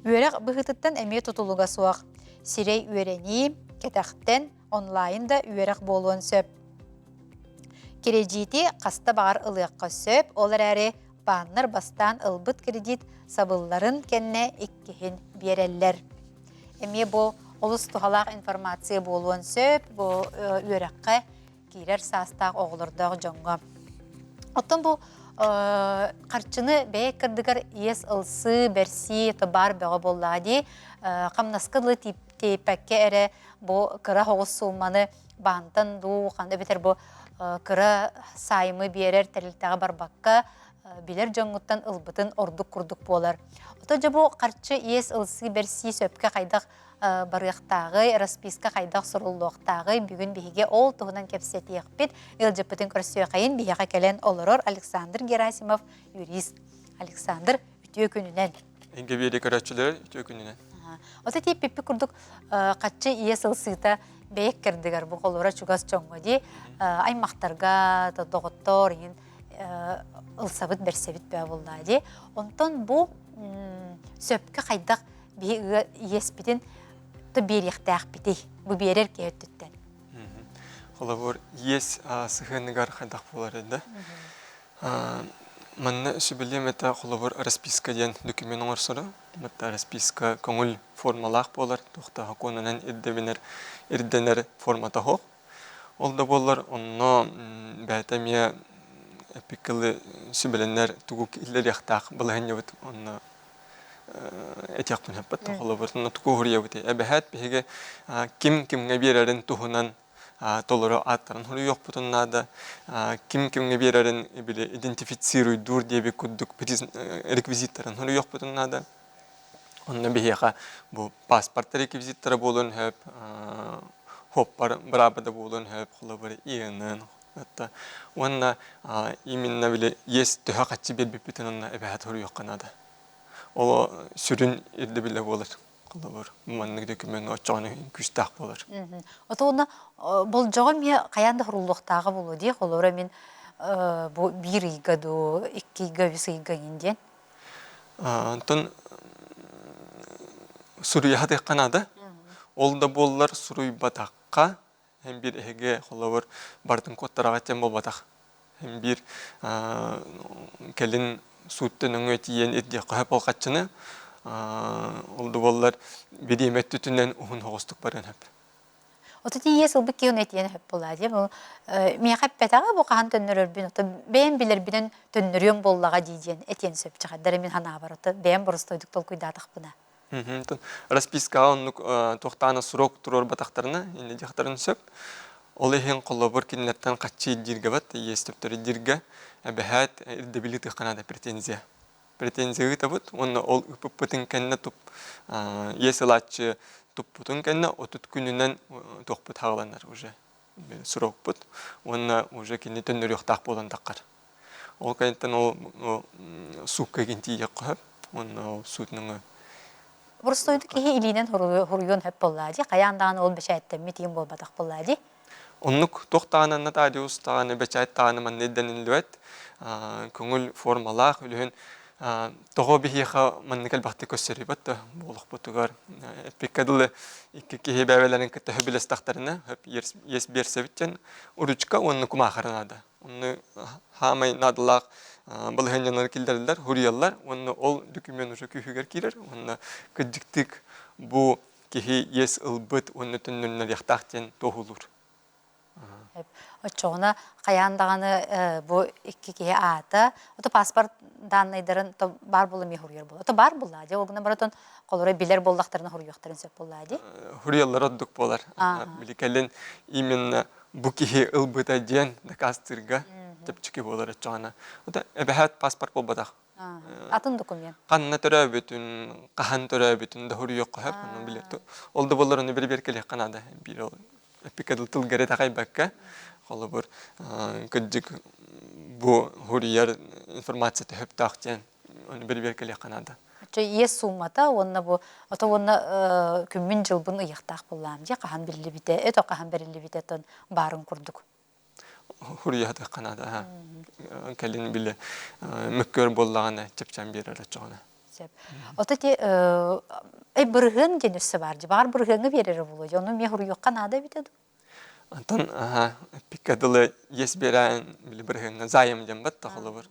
S1: Үйрек бұғытыттан әме тұтылуға суақ. Сирей үйрені, кетақтен, онлайнда үйрек болуын сөп. Кредити қаста бағар ылыққа сөп, олар әрі бағыныр бастан ылбыт кредит сабылларын кенне иккехін берелер. Әме бұл олыс тұғалақ информация болуын сөп, бұл үйрекқа кейлер састақ оғылырдағы жоңға. Оттан бұл қарчыны бәйек кірдігір ес ылсы, бәрси, тұбар бәғі боллади. Қамнаскыдлы тейпәкке әрі бұл кыра хоғыз суыманы бағынтан ду, қанды бетер бұл кыра сайымы берер тәрілтіға барбаққа білер жоңғыттан ылбытын ордық-күрдік болар. Ота жа бұл қарчы ес ылсы, бәрси, сөпке қайдақ барықтағы, расписка қайдақ сұрылуқтағы бүгін бейге ол тұғынан кепсеті еқпет үлжіппетін көрсөй қайын бейеға келен олырыр Александр Герасимов, юрист. Александр, үтіе күнінен.
S4: Әнге бері көрәтшілер үтіе күнінен.
S1: Ота тейп пеппі күрдік қатшы ие сылсыйта бейек кірдігер бұл қолыра чугас чоңғы де аймақтарға, доғыттор, ылсабыт берсебіт бә болда де. Онтан бұл сөпкі қайдақ бейгі еспетін берияқтақ бітей, бұл берер кейттіттен.
S4: Ола бұр ес сығынығар қайдақ болар еді. Манна сөбілем әті қолы бұр расписка ден дүкімен оңыр сұры. Мәтті расписка көңіл формалақ болар, тоқта хақонынан ерденер формата хоқ. Ол да болар, онына бәтәмия әпекілі сөбіленер түгік илер яқтақ бұлағын ебіт, онына этяқтын хаппатта қолы бұр, онына түгі ғыр ебіт. Әбәхәт бәхеге кім-кімге берерін тұғынан толыры аттарын хұры yok бұтыннады, кім-кімге берерін идентифицируй дур дебе күддік реквизиттарын хұры yok бұтыннады. Онна бихеха бу паспорттар реквизиттары болун хөп, хоппар брабада болун хөп, холобар иенен. Hatta onunla iminna bile yes tüha kaçı bir bipiten onunla ebehat horuyor kanada. O sürün irde bile olur. Kılabır. Manlık dökümünü açağını küstah olur.
S1: Ото оны болжоҕо мне каянда хуруллуктагы болу дии холора мен бу бир ыйга ду, икки ыйга, үс ыйга инден.
S4: Антон suruya da kanada. Olda bollar suruy batakka hem bir ege holawar bartın kottaraga tem bol batak. Hem bir kelin suutten öngötiyen etdiye qahap olqatçını olda bollar bedimet tütünden uhun hoğustuk barın hep.
S1: Ото тие сылбы кион этиен хөп була дии. Бу мен хаппетага бу кахан төннөрөрбүн. Ото бен билер биден төннөрүн боллага дийден этиен сөп чыгадыр мен хана бар. Ото бен борустойдук тол куйдатык буна.
S4: Расписка он тоқтаны срок турор батақтарына инде жақтарын сөп. Ол ехен қолабыр кинлерден қатчы дирге бат, естіптері дирге әбәхәт ирдебиліті қанада претензия. Претензия табыт, оны ол үпіппітін кәнне тұп есілатчы тұппытын кәнне отут күнінен тоқпыт хағаланар уже. Срок бұт, оны уже кенне төннөр yoқтақ болан таққар. Ол кәнеттен ол суққа кенті ек қойып, оны суытның
S1: Борустойдук кихи илинен хуруйон хөп була дии. Каяндан ол бешәйттен метиген болбатак була дии.
S4: Оннук тоқтағаны нотариус тағаны бәчайт тағаны man недден илвет көңіл формалақ үліхін тоғы бихиға манникал бақты көссері бәтті болық бұтығар эпикадылы икки кихи бәвелерін кітті хөбілес тақтарына хөп ес берсевіттен уручка онны кумақарынады. Онны хамай надылақ Балыхан жанар килдерлер, хурияллар, онны ол документ уже күйігер кирер, онны кыджіктік бұ кехи ес ылбыт, онны түннерінер яқтақтен тоғылыр.
S1: Очоғына қаяндағаны бу икки кихи аты, ото паспорт данныйдарын бар болу ме хуруер болу. Ото бар була, де, олгына баратон қолыры билер болдақтарына хуруяқтарын сөп була, де?
S4: Хурияллар отдық болар. Білікәлін именно бұ кехи ылбыта ден дакастырға тепчики болар очоғана. Ота әбәхәт паспорт бол батақ.
S1: Атын документ.
S4: Қанна төрә бөтін, қахан төрә бөтін, да хуруя қойып, оны білетті. Олды болар оны бір келе қанады. Bir ol epikadıl tıl gere taqay bakka. Qolı bir kıcık bu huriyar informasiya töhüp taqten onu bir kelе қанады.
S1: Ес сумата, онна бу, ото онна күммін жылбын ыйықтақ болам, де, қахан бірілі біте, өті қахан бірілі біте тон барын құрдық.
S4: Huriyat qanada kelin bile mükkör bollağına çepçen bir ara çoğuna.
S1: Ото те бұрғын денесі бар, бар бұрғыңы берері болу, оны ме хурuyuq qanada бітеді?
S4: Антон пикадылы ес берен бile bұрғыңы зайым ден бат тақылы бір.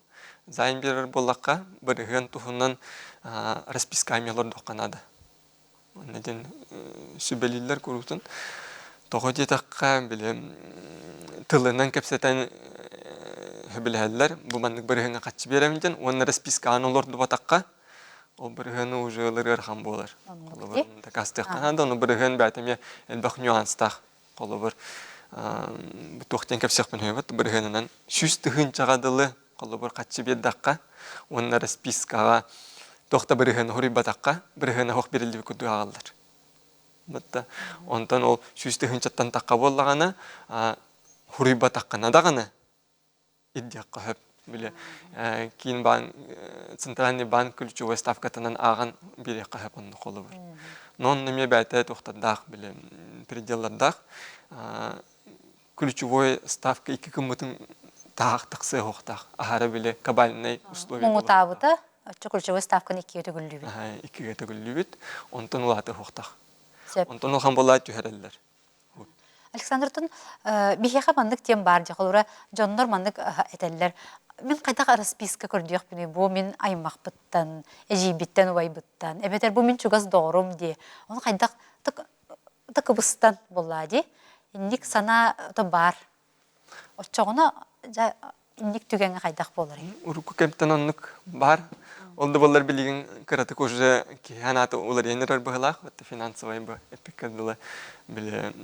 S4: Зайым берер боллаққа bұрғын тұхынан расписками лордық qanada. Неден sübeliller kurutun. Тоғы детаққа бile тылынан кепсетен хөбіләлілер, бұл маңдық бірігіңі қатшы беремінден, оны расписканы олорды батаққа, ол бірігіні уже ылыр архан болар. Кастық қанады, оны бірігін бәтіме әлбақ нюанстақ. Қолы бір тоқтен кепсеқпен хөбіт, бірігінінен шүстігін жағадылы, қолы бір қатшы бердаққа, оны распискаға тоқта бірігіні хұрый батаққа, бірігіні хоқ берілді күді ағалдар. Онтан ол шүстігін чаттан таққа болағаны, Хурыба таққана дағаны иддияқ қойып, біле, кейін Центральный банк ключевой ставкатынан аған берек қойып онды қолы бір. Но неме бәті тоқтадақ, біле, пределлардақ, ключевой ставка 2 күмітін тақсы оқтақ, ағары біле, кабальный условия
S1: Мұңы табыты, ключевой ставканы 2-ге төгілі бет.
S4: 2-ге төгілі бет, онтан олаты оқтақ. Онтан олған болат түйәрелер.
S1: Александртон бихеха мандык тем бар же, холура жоннор мандык этеллер. Мен кайдак расписка көрдүк бини, бу мен аймак быттан, эжибиттен убай быттан. Эбетер бу мен чугас доорум ди. Оны кайдак тыкыбыстан болла ди. Инник сана то бар. Очогуна инник түгенге кайдак болор.
S4: Уруку кемптен оннук бар. Олды болар билеген кыратык уже киханаты олар енерер быгылах, это финансовый бы эпикадылы биле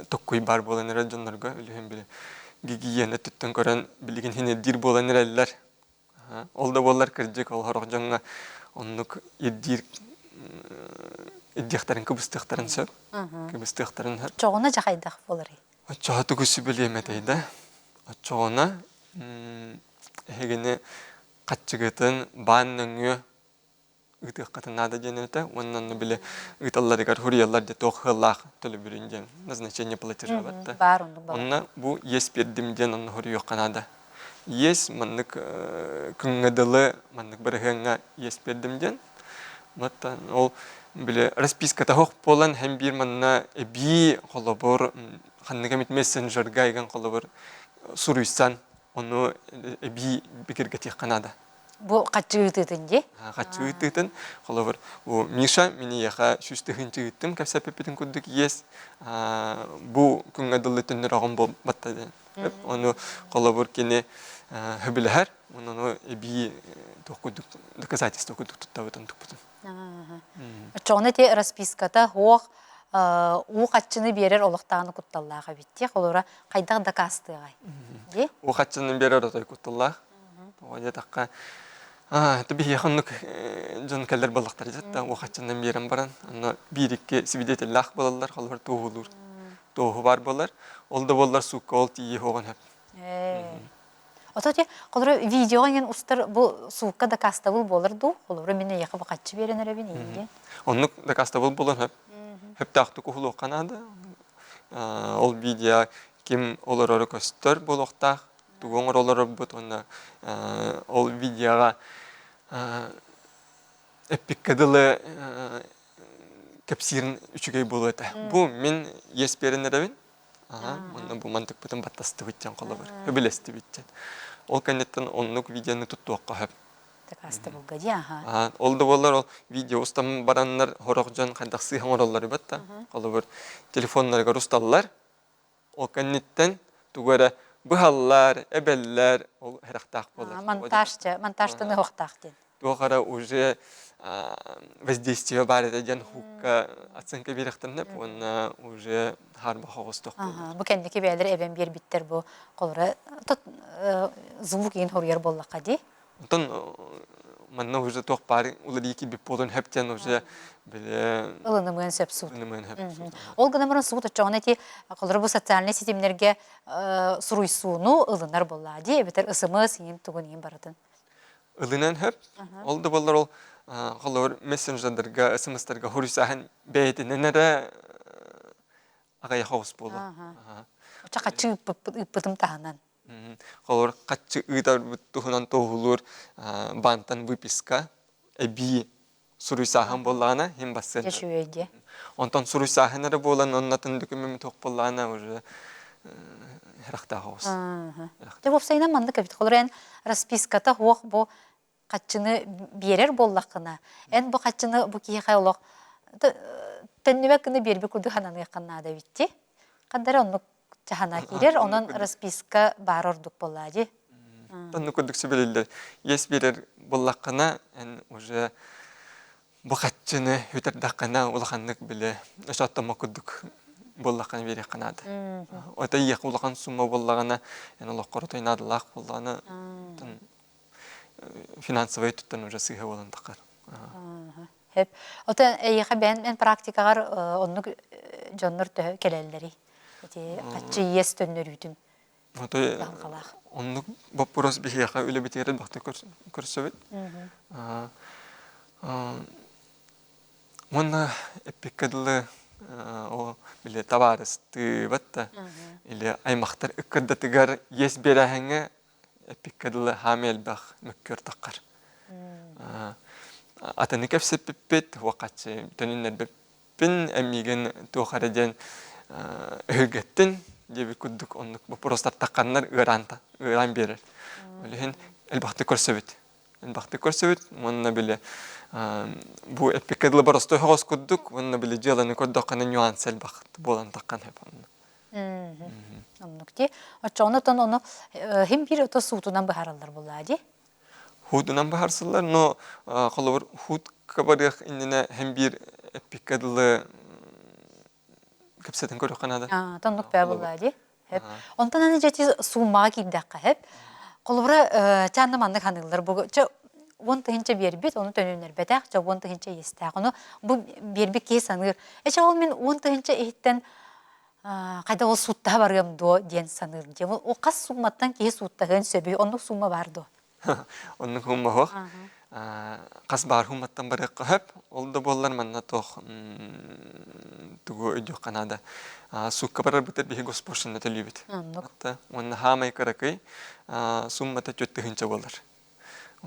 S4: токкуй бар боланер жоннорго үлген биле гигиена түттен көрен билеген хине дир боланер эллер. Ол да болар кірдік, ол хорох жаңа оннук иддиқтарын кыбыстықтарын сөп. Кыбыстықтарын хар.
S1: Çoğuna jahaydaq bolary.
S4: Очоғаты күсі білеметейді. Очоғына хегені қатчығытын баанныңы ытық қатынады денеті. Оннан біле ыталларыгар хуриялар де тоқылақ төлі бүрінден назначение платежа батты.
S1: Бар onu бар.
S4: Онна бұл ес бердімден онны хуриё қанады. Ес маннык күнгадылы маннык бірігіңі ес бердімден. Маттан ол біле расписката хоқ болан һәм бір манна би қолабыр ханныгамит мессенджерга еган қолабыр суруйсан оны би бекерге тек қанады.
S1: Bu qaçıgıtındı.
S4: Qaçıgıtын қолабыр Миша мені яха шүстігін жігіттім кәпсәпепетін күндік ес бұл күнгадылы түннер ағым бол баттады. Оны қолабыр кені хөбіләр, оны би доказательство күдік тұттабытын тұқпытын.
S1: Çoğuna te расписката хоқ у qaçını берер олықтағыны құтталлаға бітте. Олара қайдақ да қастығай.
S4: О қатшының берер отой күтталлақ. Оғайда таққа түбі яқынлық жон кәлдер балықтар жетті. О қатшының берен баран. Бірікке свидетеллақ болалар, қалбар тоғылыр. Тоғы бар болар. Ол да болар суққа ол тие оған әп.
S1: Ото те қолыры видеоға ен ұстар бұл суыққа да кастабыл болырды. Қолыры мені яқы бұқатшы берен әрәбін еңген.
S4: Онық да кастабыл болар әп. Әп тақты құқылы қанады. Ол видео кем олар оры көстір болуқтақ. Туғыңыр олар бұд. Ол видеоға әппеккадылы кәпсерін үшігей болу әті. Бұл мен ес берен әрәбін. Бұл мантық бұтын баттасты біттен қолы бар. Өбілесті біттен. Ол кәнеттен онлық видеоны тұтты оққа хөп.
S1: Касты бұл ғади, аға.
S4: Ол да болар, ол видео ұстамын баранлар, хорақ жан қайдақ сыйхан оралары бәтті. Қолы бар телефонларға ұсталылар. Ол кәнеттен тұғара бұхаллар, әбәллар, ол әрақтақ болар.
S1: Монтажтыны оқтақ ден.
S4: Туғара уже воздействие бар еден хукка оценка беректен оны уже харба хоғыстық болды.
S1: Бұл кәндекі бәлер әбен бер біттер бұл қолыры звук ең хорияр боллаққа де?
S4: Онтан манна уже тоқ бары улы дейкі біп болын хөптен уже біле...
S1: Үлінімген сөп суд.
S4: Үлінімген хөп суд.
S1: Ол ғынамырын суд отчағына те қолыры бұл социальный системлерге сұруйсуыну үлінар болла де, әбетер ысымыз ең тұғын ең баратын.
S4: Үлінен хөп, ол да болар ол қолыр мессенджердерге, смс-терге хұрысағын бәйетінен әрі ағай қауыс болу.
S1: Оча қатшы үппітім тағынан.
S4: Қолыр қатшы ұйдар бұттығынан тоғылыр бантан выписка, әбі сұрысағын болағына, хем бассен.
S1: Ешуеде.
S4: Онтан сұрысағын әрі болан, оннатын дүкімемі тоқ болағына уже әріқта қауыс.
S1: Деп опсайынан манды кәбіт. Қолыр ән расписката хоқ бұл қатшыны берер боллақына. Ән бұл қатшыны бұл кейқай олық тәннебәкіні бербі күрді қананы еққаннада бітті. Қандары оны жағана керер, оның расписка бар ордық болады.
S4: Тәнні күрдік сөбелелер. Ес берер боллақына, ән уже бұл қатшыны өтердақына олақанлық біле ұшаттама күрдік боллақаны бере қанады. Ота еқ олақан сұма боллағына, ән олақ қоры тойнадылақ боллағына финансовый туттан уже сыйға болан тақар.
S1: Ота әйеға бән практикағар онны жонныр төхі келелері. Қатшы ес төннөр үйтім.
S4: Онны баппырос бігеға өлі бітері бақты көрсөбет. Онна эпикадылы біле табарысты батта. Или аймақтар үккадатыгар ес берәхіңі эпикадылы хамел бақ мүккөр таққар. Атаны кәпсіп біппет, уақатшы төнінер біппін, әмеген тоқараден өгеттін, дебі күддік онлық бұпыростар таққанлар ұйран берер. Өліхін әлбақты көрсөбет. Әлбақты көрсөбет, онына біле бұл эпикадылы барысты оғыз күддік, онына біле желаны көрдіққаны нюанс әлбақты болан таққан әп онына.
S1: Оннукте, очоғынытын оны хем бір өті суытынан бұхаралар болады?
S4: Худынан бұхарсылар, но қолыбыр худ кабарық иннена хем бір эпикадылы көпсетін көрі қанады.
S1: Тоннук бә болады. Онтан аны жәте суымаға кейдіққа хеп. Колубра чанны манны ханылар бу он тыгынча бербит, оны төнүнөр бетак, жа он тыгынча естак. Оны бу бербик ке саныр. Эче ол мен он тыгынча эхиттен кайда ол сутта барым до ден саныр. Же о кас сумматтан ке суттагын сөбүй, onu сумма бардо.
S4: Onun humma hoq. Qas bar hummattan bari qahab, olda bollar manna toq tugu ödüq qanada. Sukka barar bitir bihi gospoşunna tölübit. Hatta onun hamay karakay summata çöttühünçe bollar.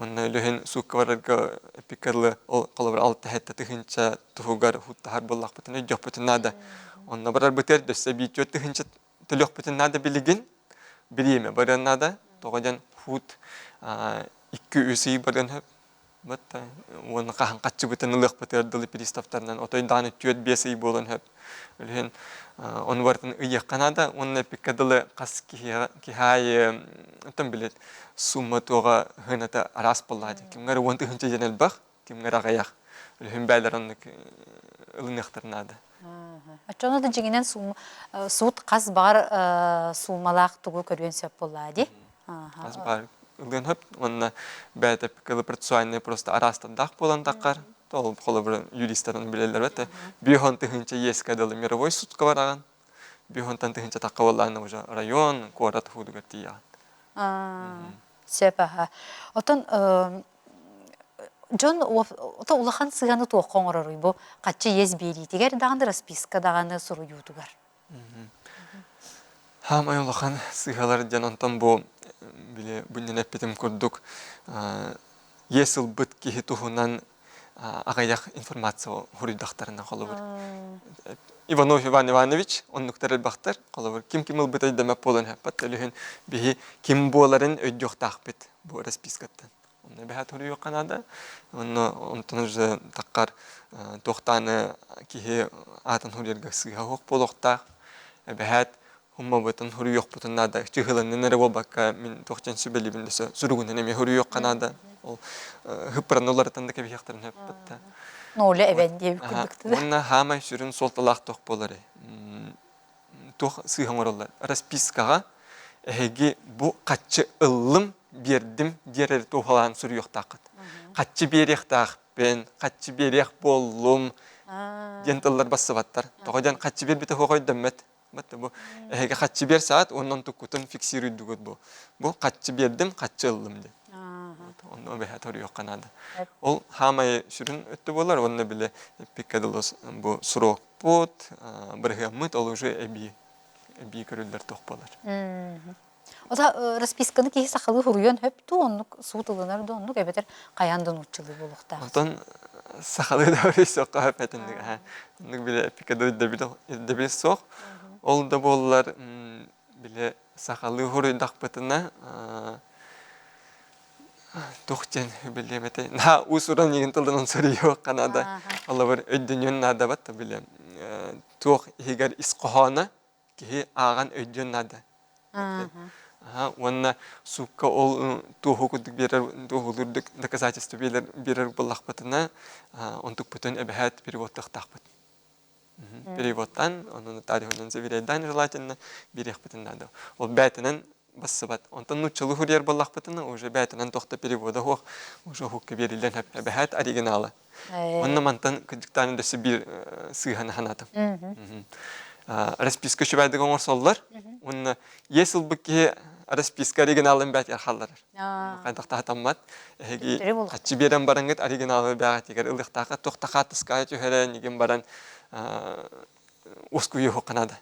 S4: Onun lühen sukka bararga pikarlı qalabır altı hetta tühünçe tuhugar huttahar bollaq bitin ödüq bitin nada. Onun barar bitir dösse bir çöttühünçe tölüq bitin nada biligin biriyeme baran nada. Toğacan hut iki üsü barın hep. Batta onu qahan qatçı bitin ılıq bitir dili pristavtardan otoy dany tüet besi bolan hep. Lühen onu vartın ıyıq kanada onun pikadılı qas kihay tam bilet summa toğa hınata aras bolladı. Kimler ontu hınca jenel baq, kimler aqayaq. Lühen bəylər onu ılınıqtırnadı.
S1: Açona da jiginen suut qas bar sumalaq tugu körüyen söp bolladı.
S4: Qas bar ылын hep onun bəydə pikalı процессуальный просто arastan daq bolan taqar. Tol qolabır юристтарын bilerler bette. Bir hontu hınca yeskadalı мировой судка бараган. Bir hontan hınca taqqa bollarını уже район, город худу гатия.
S1: Сөп Отон Жон ота улахан сыганы тоққан оророй бу качы ез бери тигер даганы расписка даганы суру ютугар.
S4: Хамай улахан сыгалар жанантан бу биле бүннен эппетим көрдүк. Есыл бит кихи тухунан агаяк информация хуридактарына колобур. Иванов Иван Иванович оннуктар бактар колобур. Ким ыл бит демеп болон хапат элеген бихи ким боларын өйдөктак бит бу распискаттан. Onu behat huriyor Kanada. Ondan уже takkar tohtаны kihi atan huriyerga sıha hok bolokta. Behat humma batan huriyor butun nada. Çıhılan nenere bolbakka min tohtan sübeli bindese surugun neme huriyor Kanada. O hıpranollar tanda kebi yaktarın hep batta.
S1: Nole evet diye bir kurduktu.
S4: Onna hamay sürün soltalak toh bolare. Toh sıha morallar. Raspiskaga hegi bu kaçı ıllım berdim diğer tohalan sürüyor taqat. Kaçı berek taq ben, kaçı berek bollum. Gentallar basıvattar. Toğadan kaçı ber bite hoğay demet. Batta bu hege kaçı ber saat ondan tukutun fiksiri dugut bu. Bu kaçı berdim, kaçı ıllım de. Onu behat horiyor Kanada. Ol hamay sürün öttü bolar onu bile pikadalos bu surok pot, bırhımmıt olucu ebi körüller toq bolar.
S1: O da raspiskаны ки сахалы хуруян höp tu onluk suutulunar da onluk ebeter qayandan uççılı bolukta.
S4: Ondan sahalı da öyle soqa höpetindik. Onluk bile pikada de bile soq. Ol da bollar bile sahalı huru daqpatına toqten bilemete. Na usuran yigintıldan soruyor Kanada. Allah var ödünün nada bat bile. Toq higar isqahana ki ağan ödün nada. Ванна сукка ол тухукудук берер тухулурдук доказательство берер боллахпатына онтук бүтүн эбехат переводтак такпыт. Переводтан онун тарихынан заверяйдан желательно берехпытын надо. Ол бәтинен бассыбат. Онтан нучылы хурьер боллахпатына уже бәтинен тохта перевода хох уже хукка берилен эбехат оригиналы. Онна мантан кыдыктаны дөсү бир сыйхан ханатым. Расписка шүбәдігі оңырсоллар. Оны есіл бүкке расписка оригиналын бәт ерхалар. Қайдақта атаммат. Қатшы берен барыңғыт оригиналы бәғат егер ұлықтаға тоқтаға тұскай түйірі неген баран ұскүйі хоқынады.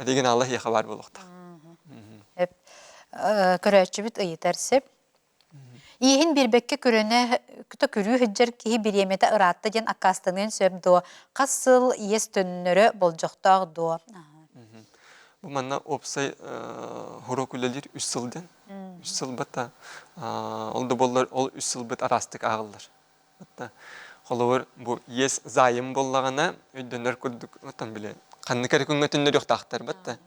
S4: Оригиналы еқі бар болуқтақ.
S1: Көрәтші біт ұйытарсып. Иһин бирбекке көрөне күтө көрүү хыджар киһи биремете ыраатта ден аккастанын сөп до касыл иес төннөрө болжоктоог до.
S4: Бу манна опсай хорокулелер 3 сылдан. 3 сыл бата олда боллар ол 3 сыл бит арастык агылдар. Бата холовор бу иес зайым боллагана өйдөнөр көрдүк отан биле. Канны керек күнгө төннөр жоктактар бата.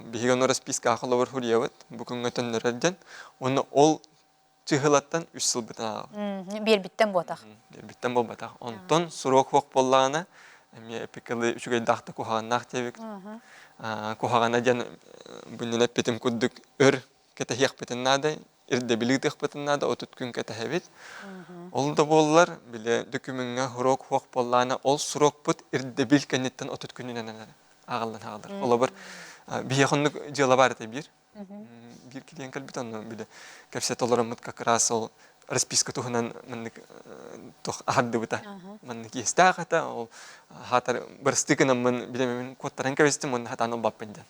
S4: Биген расписка холовор хуриябыт бу күнгө төннөрден. Оны ол Çıhılatan 3 yıl biten ağı.
S1: Bir bitten bu ataq.
S4: Bir bitten bu bataq. Ondan surok hoq bollağına epikalı 3 ay dağda kuhağın naq tebik. Kuhağına jan bunun epetim kudduk ör кетехиях бетеннада, ирдебилитих бетеннада, отут күн кетехебит. Ол да боллар, биле документга хурок хуак боллана, ол сурок бут ирдебил кенеттен отут күнүнен ағалдан ағалдар. Ола бір бияхонлuk жыла бар ете bir килен калбит анны биле кепсет оларамыт как раз ол расписка тухынан маннык тух арды бута маннык естагата ол хатар бирстикена мен билемин коттаран кебестим мен хатаны баппенде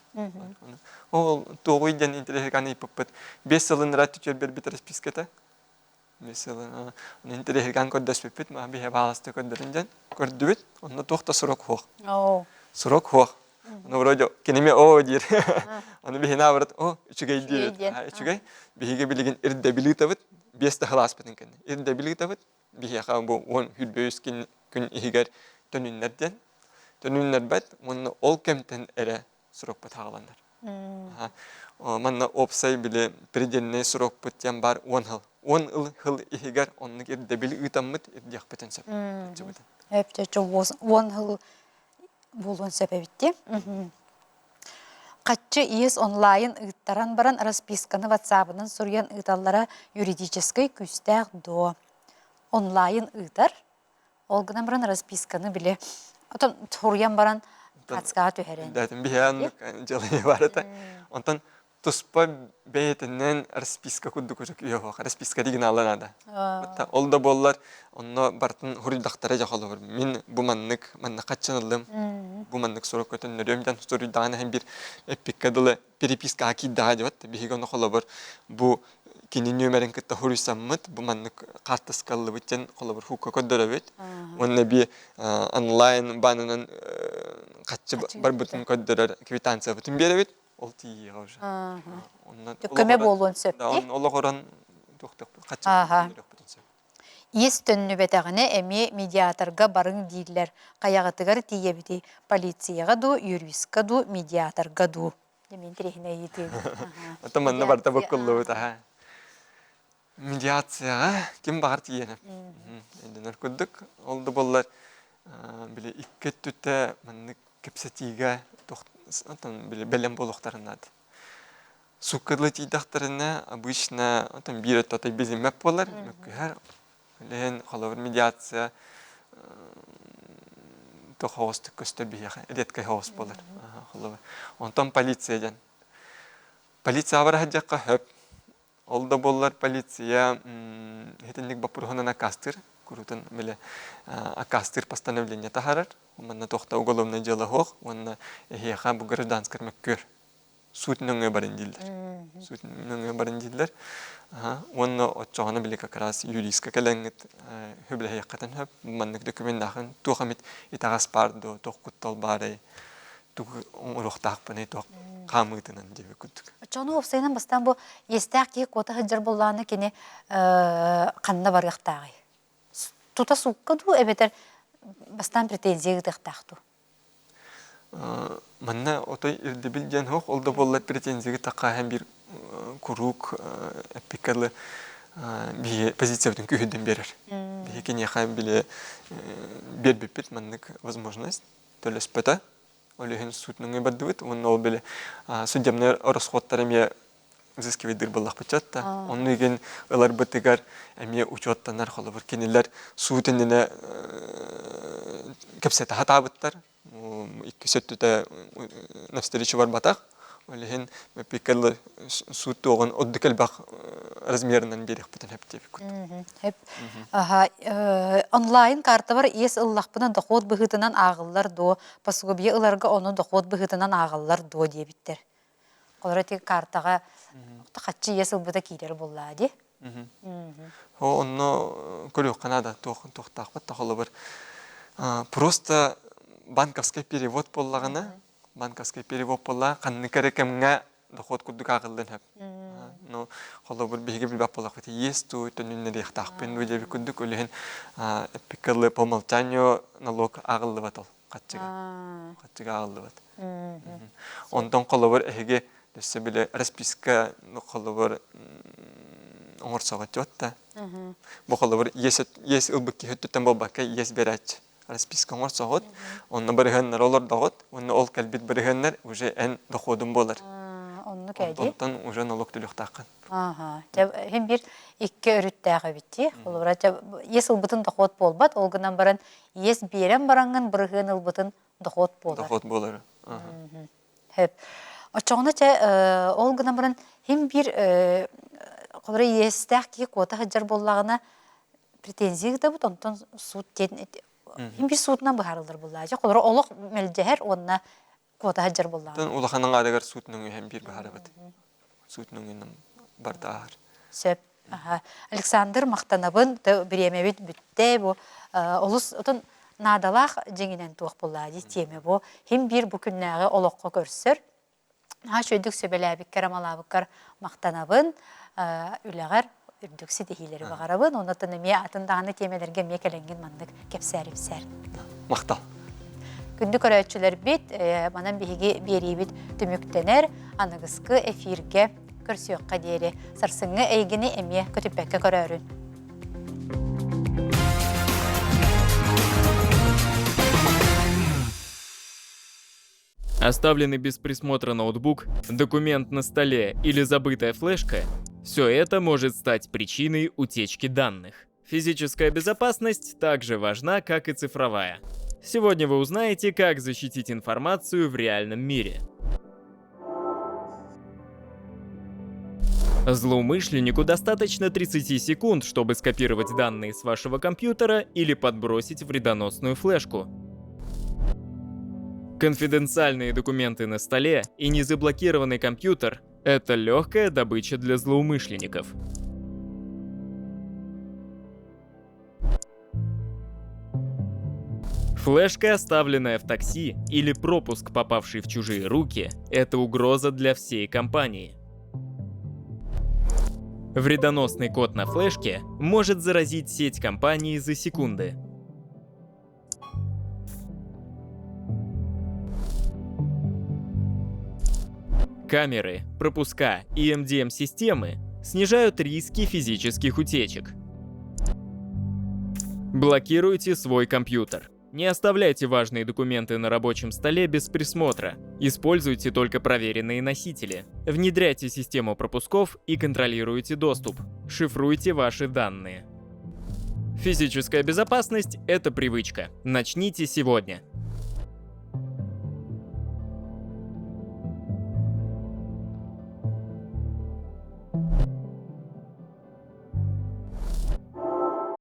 S4: ол тогуйден интереганы иппет 5 жылын ратчер бер расписката mesela интереган коддас пипит ма бие баласты коддеринжен көрдүбүт онда тохта сурок хох сурок хох ну вроде кинеме о дир аны бихина барат о үчүгей дир үчүгей биге билген ирдебилитабыт беста халас битен кен ирдебилитабыт бие ха бу он хүлбөскин күн игер төнүннер бет муну ол кемтен эре сурок бат хагаландар манна опсай биле предельный сурок бутян бар 10 хыл игер онны ирдебилитамыт ирдяк бетен сеп
S1: Hepte çok 10 yıl bulun sebebiydi. Kaççı iyis online ıttaran baran расписканы WhatsApp-ынан soruyan ıtallara юридический küstəq do. Online ıtar. Olğunan baran расписканы bile. Atan soruyan baran kaçqa töheren.
S4: Дәтем биһән җылы барата. Онтан туспа бәйтеннән расписка куддык үҗәк юк. Расписка диген алынады. Ол да боллар, онно бартын хуридактара жахалы бар. Мин бу маннык каччанылдым. Бу маннык сорок көтөн нөрөмдән сорыдаган һәм бир эпиккадылы переписка акидда дип, биһиген холы бар. Бу кини нөмерен кытта хурисаммыт, бу маннык картаскаллы битен холы бар хукка көдөрөбөт. Онна би онлайн банынан каччы бар бутын көдөрөр квитанция бутын беребит. Ол тие уже.
S1: Төкеме болуын сөпті?
S4: Ола коран тоқтық каччы.
S1: Ес төнні бетағыны әме медиаторға барың дейділер. Қаяғытығар тиебіді полицияға ду, юристка ду, медиаторға ду. Демен терехіне еді.
S4: Ата манна барта бақылы өта. Медиацияға кем бағар тиені? Әнденер көддік. Олды болар біле икке түтті манны кепсетиға белем болуқтарынады. Суккырлы тейдақтарына обычно бир тотай беземеп болар. Лен холовар медиация то хостык көстөр бияха. Редкай хост болар. Онтан полициядан. Полиция бар хаджакка хөп. Олда болар полиция хетенлик бапурхонана кастыр. Курутан биле акастыр постановление тахарар. Манна тохта уголовное дело хох, манна эхеха бу гражданскар меккөр. Сутныңы барын дилдер. Онна отчоғаны біле как раз юристка кәләңгіт хөбле хаяққатын хөп. Маннык документахын тухамит итағас барды, тоқ құттал бары, туқ ұруқтақ баны, тоқ қамытынан дебі күттік.
S1: Отчоғаны опсайынан бастан бұл естәқ кейі қота хыджар болғаны кені қанна бар яқтағы. Тута суққа ду, әбетер бастан претензия гыдыктакту.
S4: Манна отой ирдебил жан хох, олда болла претензия такка һәм бир курук эпикалы бие позициядын көйдөн берер. Бие кене һәм биле бербепет маннык возможность төлөспөтө. Олеген судның баддыбыт, ол биле судебный расходтарыме взыскивайдыр боллах бачатта. Оны еген ылар бытыгар әме учеттанар холы бір кенелер суутеніне кепсеті хатабыттар. Икки сөттіті на встречу бар батақ. Олеген пекерлі суутты оған отдыкел бақ размерінен берек бұтын әп деп күт.
S1: Онлайн карта бар ес ыллақпынан доход бұғытынан ағылар до, пасуғыбия ыларға оны доход бұғытынан ағылар до дебіттер. Олар тек картаға қатшы ес ылбыда кейдер болады.
S4: Онно көрек қанада тоқтақ бат тақылы бір. Просто банковский перевод боллағына, банковский перевод болла, қанны кәрекемңа доход күддік ағылдың әп. Қолы бір бейге білбап боллақ бәті есту, төніннер еқтақпен өдебі күддік өліген пекілі по молчанию налог ағылды бат ол, қатчыға ағылды бат. Ондан қолы бір әйге Десе биле расписка қолы бар оңырсаға жотта. Бұл қолы бар ес ұлбықки хөттіттен болбаққа ес берәч. Расписка оңырсаға онны бірігеннер олар дағыт. Онны ол кәлбет бірігеннер уже ән доходым болар.
S1: Онну кәйди.
S4: Онтон уже налог төлөктаккан.
S1: Ага. Hem bir iki өрүттәгә битти. Олора ес ылбытын доход болбат, ол гынан баран ес берен баранган бырыгын ылбытын доход болар.
S4: Доход болар.
S1: Хеп. Очоңна че ол гынан баран hem bir олора естәк ки кота хаҗар боллагына претензия да бут, онтон суд тен hem bir судна баһарылдыр буллар. Олора олық мелҗәһәр онна кота хаҗар боллагына.
S4: Тон улаханның адагар сутның һәм бир баһарабыт. Сутның бартаар.
S1: Сөп. Александр мақтанабын биремебит бүтте бу олус отон надалах жеңинен туак буллади теме бу хим бир бу күннәгә олоққа көрсөр. Ха шөйдүк сөбеләбик карамалабыккар мақтанабын үләгәр үрдүксе дехилери багарабын. Онотын ме атындагы темелерге мекеленген мандык кепсәрипсәр.
S4: Мактал.
S1: Күндү көрәчүләр бит манан биһиги берибит төмүктенер аныгыскы эфирге көрсөккә диере. Сарсыңы әйгене эме көтүпәккә көрәрүн.
S5: Оставленный без присмотра ноутбук, документ на столе или забытая флешка – все это может стать причиной утечки данных. Физическая безопасность также важна, как и цифровая. Сегодня вы узнаете, как защитить информацию в реальном мире. Злоумышленнику достаточно 30 секунд, чтобы скопировать данные с вашего компьютера или подбросить вредоносную флешку. Конфиденциальные документы на столе и незаблокированный компьютер – это легкая добыча для злоумышленников. Флешка, оставленная в такси, или пропуск, попавший в чужие руки – это угроза для всей компании. Вредоносный код на флешке может заразить сеть компании за секунды. Камеры, пропуска и MDM-системы снижают риски физических утечек. Блокируйте свой компьютер. Не оставляйте важные документы на рабочем столе без присмотра. Используйте только проверенные носители. Внедряйте систему пропусков и контролируйте доступ. Шифруйте ваши данные. Физическая безопасность – это привычка. Начните сегодня.